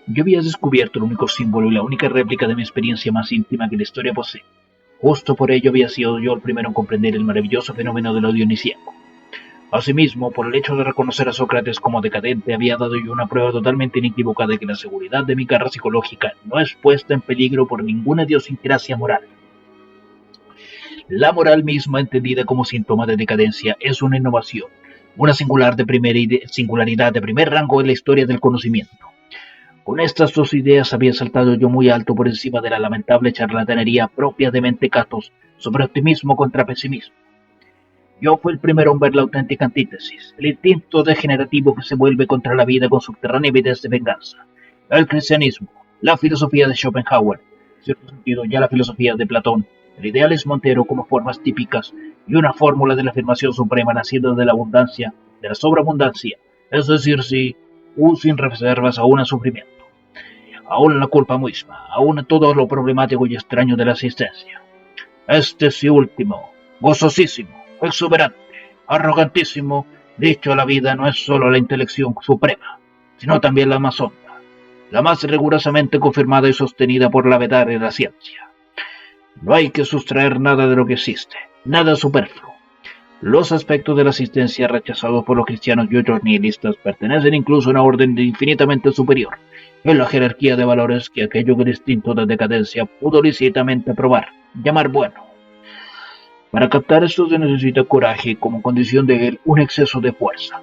Yo había descubierto el único símbolo y la única réplica de mi experiencia más íntima que la historia posee. Justo por ello había sido yo el primero en comprender el maravilloso fenómeno de lo dionisíaco. Asimismo, por el hecho de reconocer a Sócrates como decadente, había dado yo una prueba totalmente inequívoca de que la seguridad de mi carrera psicológica no es puesta en peligro por ninguna idiosincrasia moral. La moral misma, entendida como síntoma de decadencia, es una innovación, una singularidad de primer rango en la historia del conocimiento. Con estas dos ideas había saltado yo muy alto por encima de la lamentable charlatanería propia de mentecatos sobre optimismo contra pesimismo. Yo fui el primero en ver la auténtica antítesis, el instinto degenerativo que se vuelve contra la vida con subterránea avidez de venganza. El cristianismo, la filosofía de Schopenhauer, en cierto sentido ya la filosofía de Platón, el idealismo entero como formas típicas y una fórmula de la afirmación suprema nacida de la abundancia, de la sobreabundancia, es decir, sin reservas aún al sufrimiento, aún a la culpa misma, aún a todo lo problemático y extraño de la existencia. Este sí último, gozosísimo, exuberante, arrogantísimo, dicho a la vida no es sólo la intelección suprema, sino también la más honda, la más rigurosamente confirmada y sostenida por la verdad y la ciencia. No hay que sustraer nada de lo que existe, nada superfluo. Los aspectos de la existencia rechazados por los cristianos y otros nihilistas pertenecen incluso a una orden infinitamente superior, en la jerarquía de valores que aquello que el instinto de decadencia pudo lícitamente probar, llamar bueno. Para captar esto se necesita coraje y como condición de él un exceso de fuerza,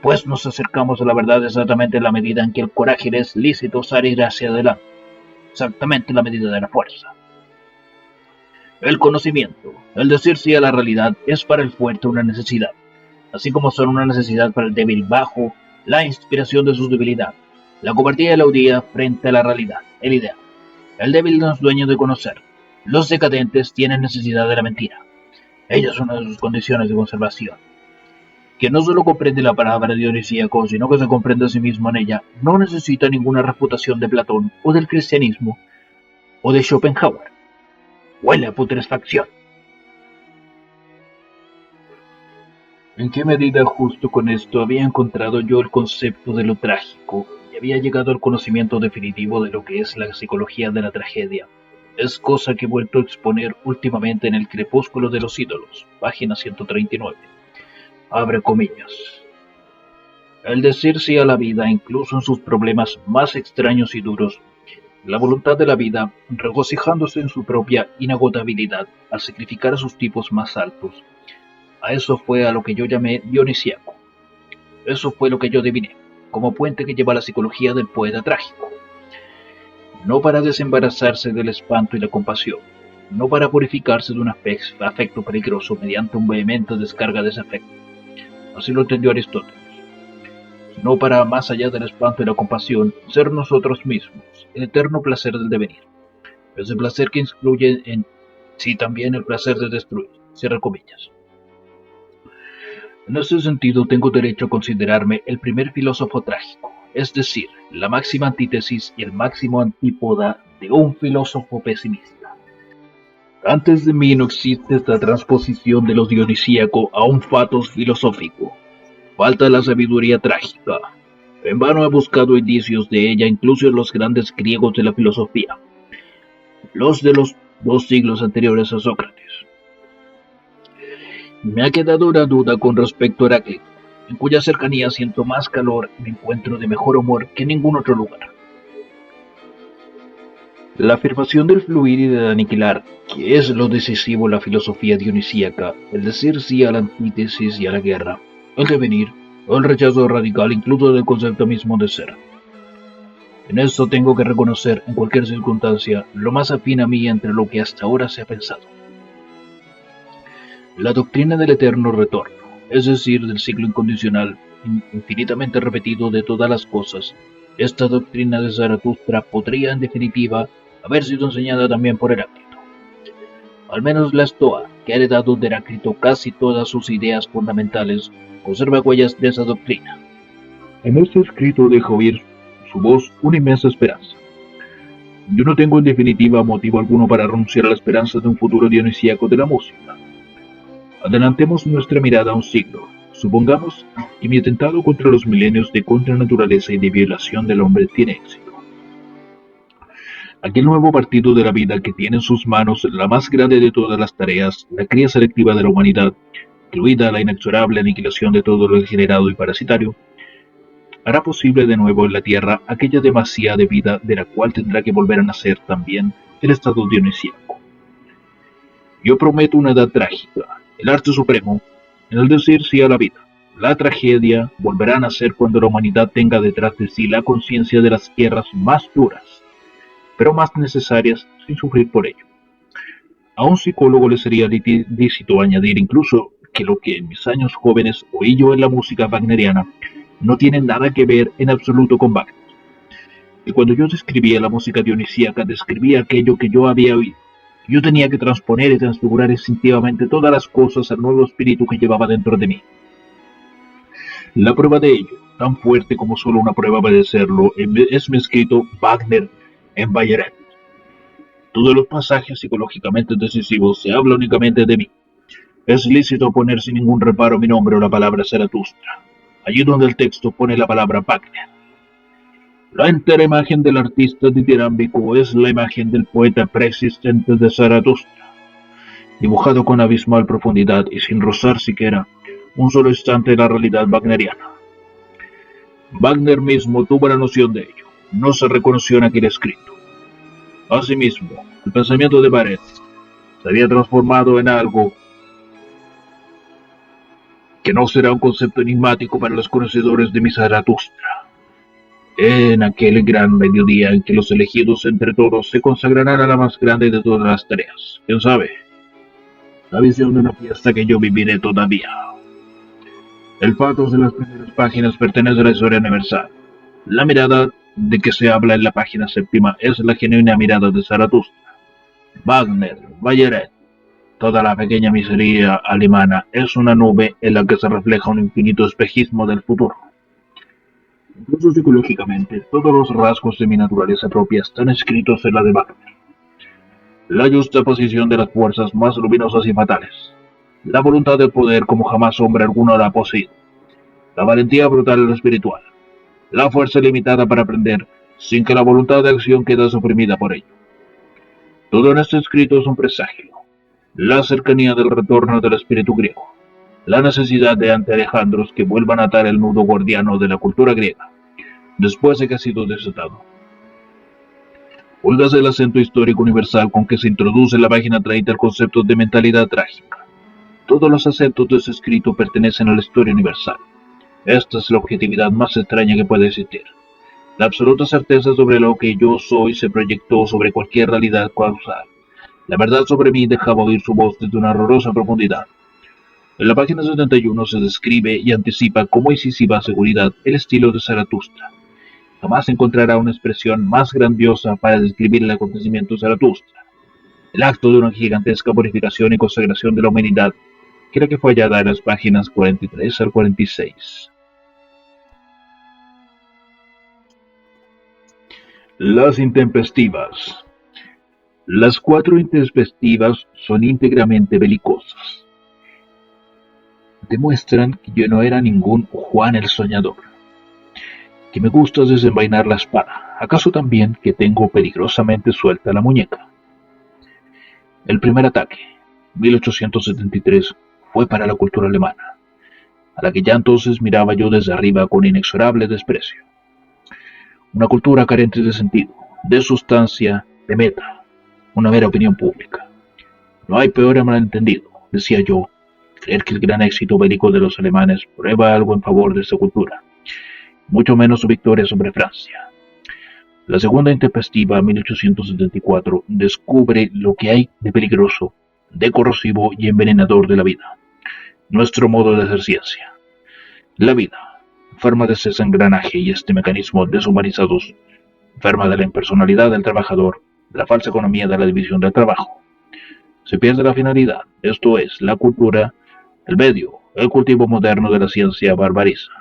pues nos acercamos a la verdad exactamente en la medida en que el coraje es lícito usar ir hacia adelante, exactamente en la medida de la fuerza. El conocimiento, el decir sí a la realidad, es para el fuerte una necesidad, así como son una necesidad para el débil bajo la inspiración de su debilidad, la cobardía y la audiencia frente a la realidad, el ideal. El débil no es dueño de conocer, los decadentes tienen necesidad de la mentira. Ella es una de sus condiciones de conservación. Quien no solo comprende la palabra dionisíaco, sino que se comprende a sí mismo en ella, no necesita ninguna refutación de Platón o del cristianismo o de Schopenhauer. Huele a putrefacción. ¿En qué medida justo con esto había encontrado yo el concepto de lo trágico y había llegado al conocimiento definitivo de lo que es la psicología de la tragedia? Es cosa que he vuelto a exponer últimamente en El crepúsculo de los ídolos, página 139. Abre comillas. El decir sí a la vida, incluso en sus problemas más extraños y duros, la voluntad de la vida, regocijándose en su propia inagotabilidad al sacrificar a sus tipos más altos. A eso fue a lo que yo llamé dionisíaco. Eso fue lo que yo adiviné, como puente que lleva la psicología del poeta trágico. No para desembarazarse del espanto y la compasión, no para purificarse de un afecto peligroso mediante un vehemente descarga de ese afecto. Así lo entendió Aristóteles. No para, más allá del espanto y la compasión, ser nosotros mismos, el eterno placer del devenir. Ese placer que incluye en sí también el placer de destruir, cierra comillas. En ese sentido tengo derecho a considerarme el primer filósofo trágico, es decir, la máxima antítesis y el máximo antípoda de un filósofo pesimista. Antes de mí no existe esta transposición de lo dionisíaco a un fatos filosófico. Falta la sabiduría trágica. En vano he buscado indicios de ella incluso en los grandes griegos de la filosofía, los de los 2 siglos anteriores a Sócrates. Me ha quedado una duda con respecto a Heráclito, en cuya cercanía siento más calor y me encuentro de mejor humor que en ningún otro lugar. La afirmación del fluir y del aniquilar, que es lo decisivo en la filosofía dionisíaca, el decir sí a la antítesis y a la guerra, el devenir, o el rechazo radical incluso del concepto mismo de ser. En esto tengo que reconocer, en cualquier circunstancia, lo más afín a mí entre lo que hasta ahora se ha pensado. La doctrina del eterno retorno, es decir, del ciclo incondicional, infinitamente repetido de todas las cosas, esta doctrina de Zaratustra podría, en definitiva, haber sido enseñada también por Heráclito. Al menos la Estoa, que ha heredado de Heráclito casi todas sus ideas fundamentales, conserva huellas de esa doctrina. En este escrito deja oír su voz una inmensa esperanza. Yo no tengo en definitiva motivo alguno para renunciar a la esperanza de un futuro dionisíaco de la música. Adelantemos nuestra mirada a un siglo. Supongamos que mi atentado contra los milenios de contranaturaleza y de violación del hombre tiene éxito. Aquel nuevo partido de la vida que tiene en sus manos la más grande de todas las tareas, la cría selectiva de la humanidad, incluida la inexorable aniquilación de todo lo degenerado y parasitario, hará posible de nuevo en la tierra aquella demasía de vida de la cual tendrá que volver a nacer también el estado dionisíaco. Yo prometo una edad trágica, el arte supremo, en el decir sí a la vida, La tragedia volverá a nacer cuando la humanidad tenga detrás de sí la conciencia de las guerras más duras, pero más necesarias sin sufrir por ello. A un psicólogo le sería lícito añadir incluso que lo que en mis años jóvenes oí yo en la música wagneriana no tiene nada que ver en absoluto con Wagner. Y cuando yo describía la música dionisíaca, describía aquello que yo había oído. Yo tenía que transponer y transfigurar instintivamente todas las cosas al nuevo espíritu que llevaba dentro de mí. La prueba de ello, tan fuerte como solo una prueba puede serlo, es mi escrito Wagner en Bayreuth. Todos los pasajes psicológicamente decisivos se habla únicamente de mí. Es lícito poner sin ningún reparo mi nombre o la palabra Zaratustra, allí donde el texto pone la palabra Wagner. La entera imagen del artista ditirámbico es la imagen del poeta preexistente de Zaratustra, dibujado con abismal profundidad y sin rozar siquiera un solo instante de la realidad wagneriana. Wagner mismo tuvo la noción de ello, no se reconoció en aquel escrito. Asimismo, el pensamiento de Barrett se había transformado en algo que no será un concepto enigmático para los conocedores de mi Zaratustra. En aquel gran mediodía en que los elegidos entre todos se consagrarán a la más grande de todas las tareas, quién sabe, la visión de una fiesta que yo viviré todavía. El patos de las primeras páginas pertenece a la historia universal. La mirada de que se habla en la página séptima es la genuina mirada de Zaratustra. Wagner, Bayreuth, toda la pequeña miseria alemana es una nube en la que se refleja un infinito espejismo del futuro. Incluso psicológicamente, todos los rasgos de mi naturaleza propia están escritos en la de Wagner. La justa posición de las fuerzas más luminosas y fatales. La voluntad del poder como jamás hombre alguno la ha poseído. La valentía brutal en lo espiritual. La fuerza limitada para aprender, sin que la voluntad de acción quede suprimida por ello. Todo en este escrito es un presagio. La cercanía del retorno del espíritu griego. La necesidad de ante Alejandros que vuelvan a atar el nudo gordiano de la cultura griega, después de que ha sido desatado. Óigase el acento histórico universal con que se introduce en la página 30 el concepto de mentalidad trágica. Todos los acentos de ese escrito pertenecen a la historia universal. Esta es la objetividad más extraña que puede existir. La absoluta certeza sobre lo que yo soy se proyectó sobre cualquier realidad causal. La verdad sobre mí dejaba oír su voz desde una horrorosa profundidad. En la página 71 se describe y anticipa con incisiva seguridad el estilo de Zaratustra. Jamás encontrará una expresión más grandiosa para describir el acontecimiento de Zaratustra, el acto de una gigantesca purificación y consagración de la humanidad, que era que fue hallada en las páginas 43 al 46. Las intempestivas. Las 4 intempestivas son íntegramente belicosas. Demuestran que yo no era ningún Juan el Soñador, que me gusta desenvainar la espada, acaso también que tengo peligrosamente suelta la muñeca. El primer ataque, 1873, fue para la cultura alemana, a la que ya entonces miraba yo desde arriba con inexorable desprecio. Una cultura carente de sentido, de sustancia, de meta, una mera opinión pública. No hay peor malentendido, decía yo, creer que el gran éxito bélico de los alemanes prueba algo en favor de esta cultura, mucho menos su victoria sobre Francia. La segunda intempestiva, 1874, descubre lo que hay de peligroso, de corrosivo y envenenador de la vida, nuestro modo de hacer ciencia. La vida, enferma de ese engranaje y este mecanismo deshumanizados, enferma de la impersonalidad del trabajador, de la falsa economía de la división del trabajo. Se pierde la finalidad, esto es, la cultura, el medio, el cultivo moderno de la ciencia barbariza.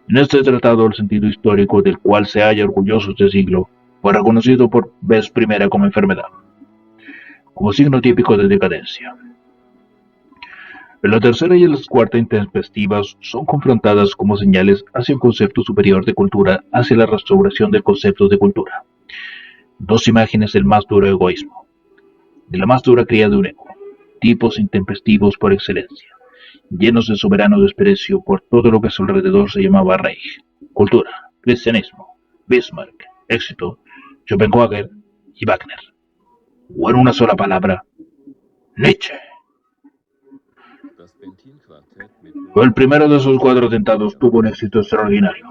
En este tratado el sentido histórico del cual se halla orgulloso este siglo fue reconocido por vez primera como enfermedad, como signo típico de decadencia. En la tercera y en la cuarta intempestivas son confrontadas como señales hacia un concepto superior de cultura, hacia la restauración del concepto de cultura. Dos imágenes del más duro egoísmo, de la más dura cría de un ego, tipos intempestivos por excelencia, llenos de soberano desprecio por todo lo que a su alrededor se llamaba Reich, cultura, cristianismo, Bismarck, éxito, Schopenhauer y Wagner. O en una sola palabra, Nietzsche. El primero de esos 4 atentados tuvo un éxito extraordinario.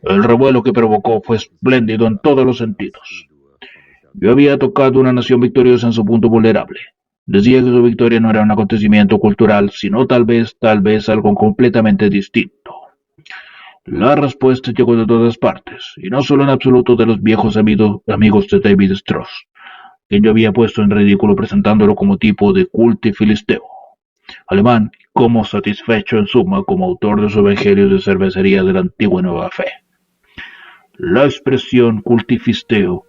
El revuelo que provocó fue espléndido en todos los sentidos. Yo había tocado una nación victoriosa en su punto vulnerable. Decía que su victoria no era un acontecimiento cultural, sino tal vez algo completamente distinto. La respuesta llegó de todas partes, y no solo en absoluto de los viejos amigos de David Strauss, quien yo había puesto en ridículo presentándolo como tipo de culto y filisteo, alemán, como satisfecho en suma como autor de su evangelio de cervecería de la antigua Nueva Fe. La expresión cultifisteo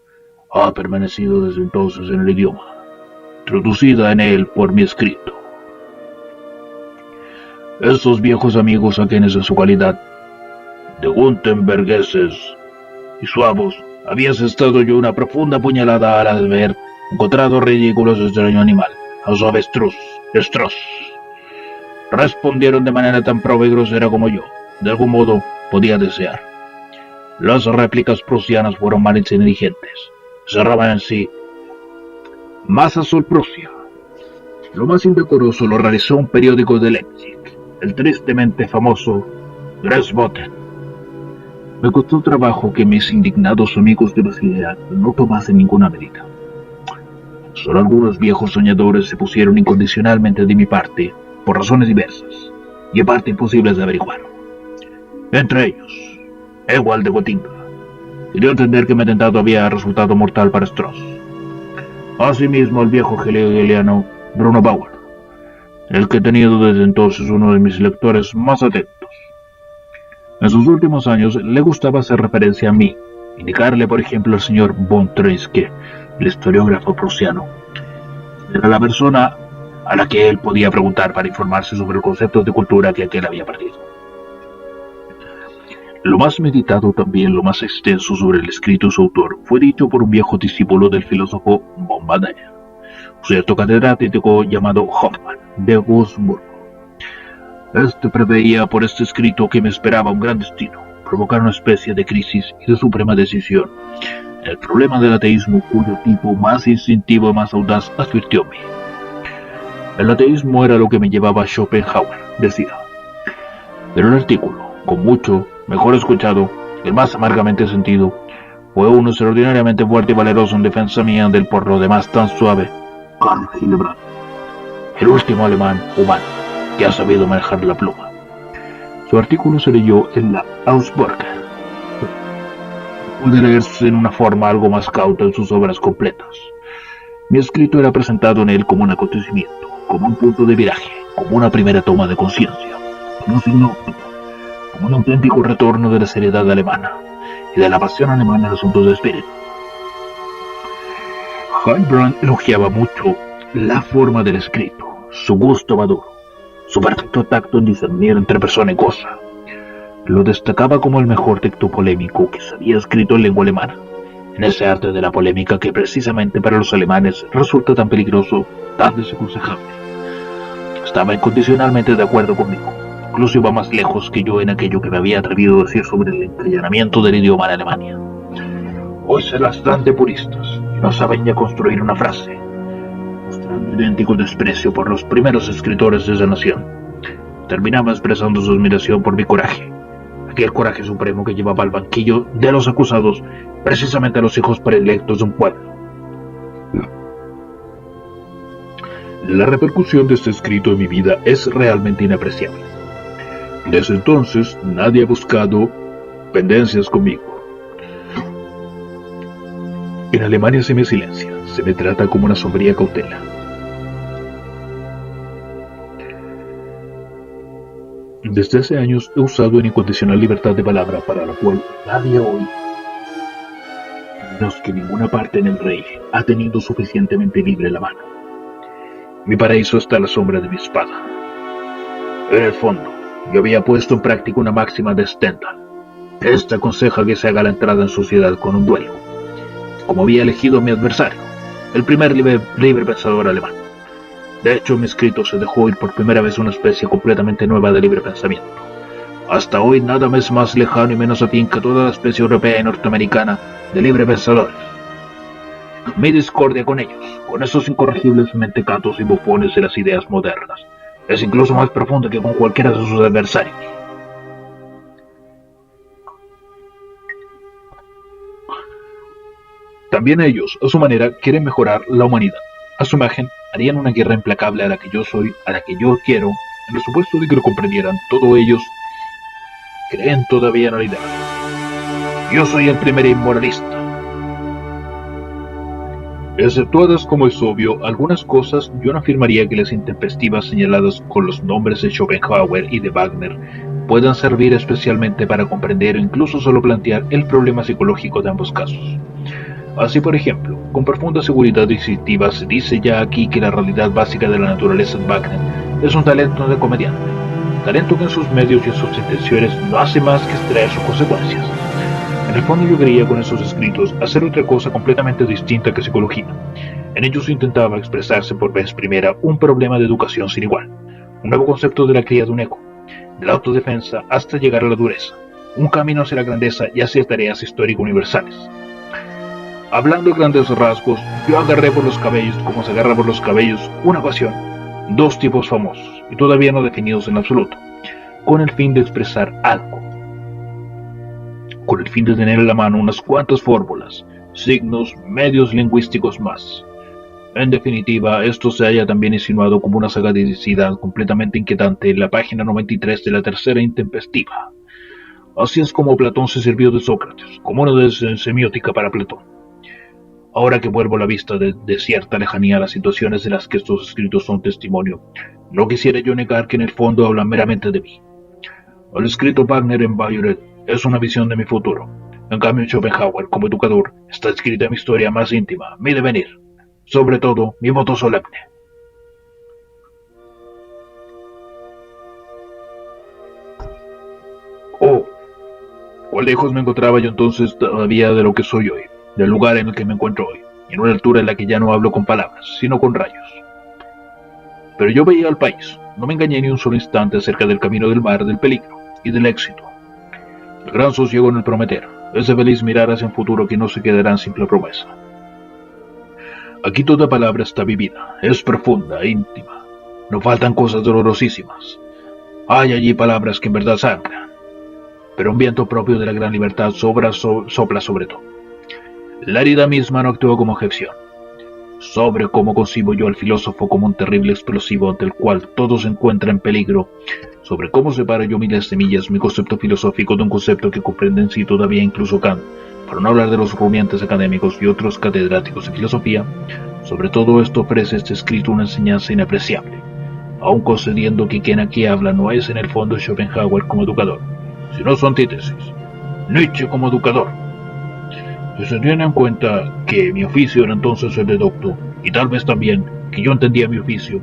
ha permanecido desde entonces en el idioma, traducida en él por mi escrito. Estos viejos amigos a quienes en su calidad de Gutenbergeses y suavos había asestado yo una profunda puñalada al haber encontrado ridículos ese extraño animal, a su avestruz, Strauss. Respondieron de manera tan proba y grosera como yo, de algún modo, podía desear. Las réplicas prusianas fueron mal inteligentes. Cerraban en sí más azul Prusia. Lo más indecoroso lo realizó un periódico de Leipzig, el tristemente famoso Grasboten. Me costó trabajo que mis indignados amigos de Basilea no tomasen ninguna medida. Solo algunos viejos soñadores se pusieron incondicionalmente de mi parte, por razones diversas, y en parte imposibles de averiguar. Entre ellos, Ewald de Gotinga, y dio a entender que mi atentado había resultado mortal para Strauss. Asimismo, el viejo hegeliano Bruno Bauer, el que he tenido desde entonces uno de mis lectores más atentos. En sus últimos años le gustaba hacer referencia a mí, indicarle por ejemplo al señor von Trenske, el historiógrafo prusiano. Era la persona a la que él podía preguntar para informarse sobre los conceptos de cultura que aquel había perdido. Lo más meditado, también lo más extenso sobre el escrito de su autor, fue dicho por un viejo discípulo del filósofo von Bader, un cierto catedrático llamado Hoffmann, de Wurzburgo. Este preveía por este escrito que me esperaba un gran destino, provocar una especie de crisis y de suprema decisión. El problema del ateísmo, cuyo tipo más instintivo y más audaz advirtióme. El ateísmo era lo que me llevaba a Schopenhauer, decía. Pero el artículo, con mucho mejor escuchado y el más amargamente sentido, fue uno extraordinariamente fuerte y valeroso en defensa mía del por lo demás tan suave Karl Hillebrand, el último alemán humano que ha sabido manejar la pluma. Su artículo se leyó en la Augsburger. Puede leerse en una forma algo más cauta en sus obras completas. Mi escrito era presentado en él como un acontecimiento, como un punto de viraje, como una primera toma de conciencia, como un signo óptimo, como un auténtico retorno de la seriedad alemana y de la pasión alemana en asuntos de espíritu. Hillebrand elogiaba mucho la forma del escrito, su gusto maduro, su perfecto tacto en discernir entre persona y cosa. Lo destacaba como el mejor texto polémico que se había escrito en lengua alemana, en ese arte de la polémica que precisamente para los alemanes resulta tan peligroso, tan desaconsejable. Estaba incondicionalmente de acuerdo conmigo, incluso iba más lejos que yo en aquello que me había atrevido a decir sobre el encadenamiento del idioma en Alemania. Hoy se las dan de puristas y no saben ya construir una frase, mostrando idéntico desprecio por los primeros escritores de esa nación. Terminaba expresando su admiración por mi coraje, aquel coraje supremo que llevaba al banquillo de los acusados precisamente a los hijos predilectos de un pueblo. La repercusión de este escrito en mi vida es realmente inapreciable. Desde entonces nadie ha buscado pendencias conmigo. En Alemania se me silencia, se me trata como una sombría cautela. Desde hace años he usado una incondicional libertad de palabra para la cual nadie hoy, menos que ninguna parte en el Reich, ha tenido suficientemente libre la mano. Mi paraíso está a la sombra de mi espada. En el fondo, yo había puesto en práctica una máxima de Stendhal. Esta aconseja que se haga la entrada en sociedad con un duelo. Como había elegido a mi adversario, el primer libre pensador alemán. De hecho, en mi escrito se dejó oír por primera vez una especie completamente nueva de libre pensamiento. Hasta hoy nada me es más lejano y menos afín que toda la especie europea y norteamericana de libre pensadores. Mi discordia con ellos, con esos incorregibles mentecatos y bufones de las ideas modernas, Es incluso más profunda que con cualquiera de sus adversarios. También ellos, a su manera, quieren mejorar la humanidad. A su imagen, harían una guerra implacable a la que yo soy, a la que yo quiero, en el supuesto de que lo comprendieran. Todos ellos creen todavía en la idea. Yo soy el primer inmoralista. Exceptuadas, como es obvio, algunas cosas, yo no afirmaría que las intempestivas señaladas con los nombres de Schopenhauer y de Wagner puedan servir especialmente para comprender o incluso solo plantear el problema psicológico de ambos casos. Así, por ejemplo, con profunda seguridad instintiva se dice ya aquí que la realidad básica de la naturaleza de Wagner es un talento de comediante, talento que en sus medios y en sus intenciones no hace más que extraer sus consecuencias. En el fondo yo quería con esos escritos hacer otra cosa completamente distinta que psicología. En ellos intentaba expresarse por vez primera un problema de educación sin igual, un nuevo concepto de la cría de un ego, de la autodefensa hasta llegar a la dureza, un camino hacia la grandeza y hacia tareas históricas universales. Hablando de grandes rasgos, yo agarré por los cabellos, como se agarra por los cabellos, una pasión, dos tipos famosos, y todavía no definidos en absoluto, con el fin de expresar algo, con el fin de tener en la mano unas cuantas fórmulas, signos, medios lingüísticos más. En definitiva, esto se haya también insinuado como una sagacidad completamente inquietante en la página 93 de la tercera intempestiva. Así es como Platón se sirvió de Sócrates, como una de semiótica para Platón. Ahora que vuelvo la vista de cierta lejanía a las situaciones de las que estos escritos son testimonio, no quisiera yo negar que en el fondo hablan meramente de mí. El escrito Wagner en Bayreuth es una visión de mi futuro. En cambio, Schopenhauer, como educador, está escrita mi historia más íntima, mi devenir. Sobre todo, mi voto solemne. Oh, cuán lejos me encontraba yo entonces todavía de lo que soy hoy, del lugar en el que me encuentro hoy, en una altura en la que ya no hablo con palabras, sino con rayos. Pero yo veía al país, no me engañé ni un solo instante acerca del camino del mar, del peligro y del éxito. El gran sosiego en el prometer, ese feliz mirar hacia un futuro que no se quedará en simple promesa. Aquí toda palabra está vivida, es profunda, íntima. No faltan cosas dolorosísimas. Hay allí palabras que en verdad sangran. Pero un viento propio de la gran libertad sopla sobre todo. La herida misma no actúa como objeción. Sobre cómo concibo yo al filósofo como un terrible explosivo ante el cual todo se encuentra en peligro, sobre cómo separo yo miles de millas mi concepto filosófico de un concepto que comprende en sí todavía incluso Kant, para no hablar de los rumiantes académicos y otros catedráticos de filosofía. Sobre todo esto ofrece este escrito una enseñanza inapreciable, aun concediendo que quien aquí habla no es en el fondo Schopenhauer como educador, sino su antítesis, Nietzsche como educador. Si se tiene en cuenta que mi oficio era entonces el de doctor, y tal vez también que yo entendía mi oficio,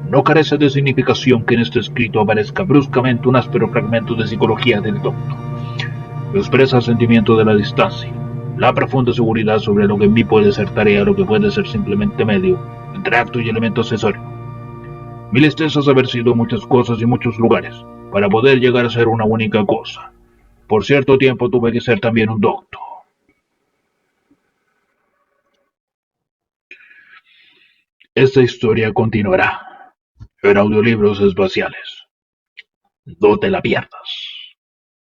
no carece de significación que en este escrito aparezca bruscamente un áspero fragmento de psicología del doctor. Expresa el sentimiento de la distancia, la profunda seguridad sobre lo que en mí puede ser tarea, lo que puede ser simplemente medio, entre acto y elemento accesorio. Mi tristeza es haber sido muchas cosas y muchos lugares, para poder llegar a ser una única cosa. Por cierto tiempo tuve que ser también un doctor. Esta historia continuará en audiolibros espaciales. No te la pierdas.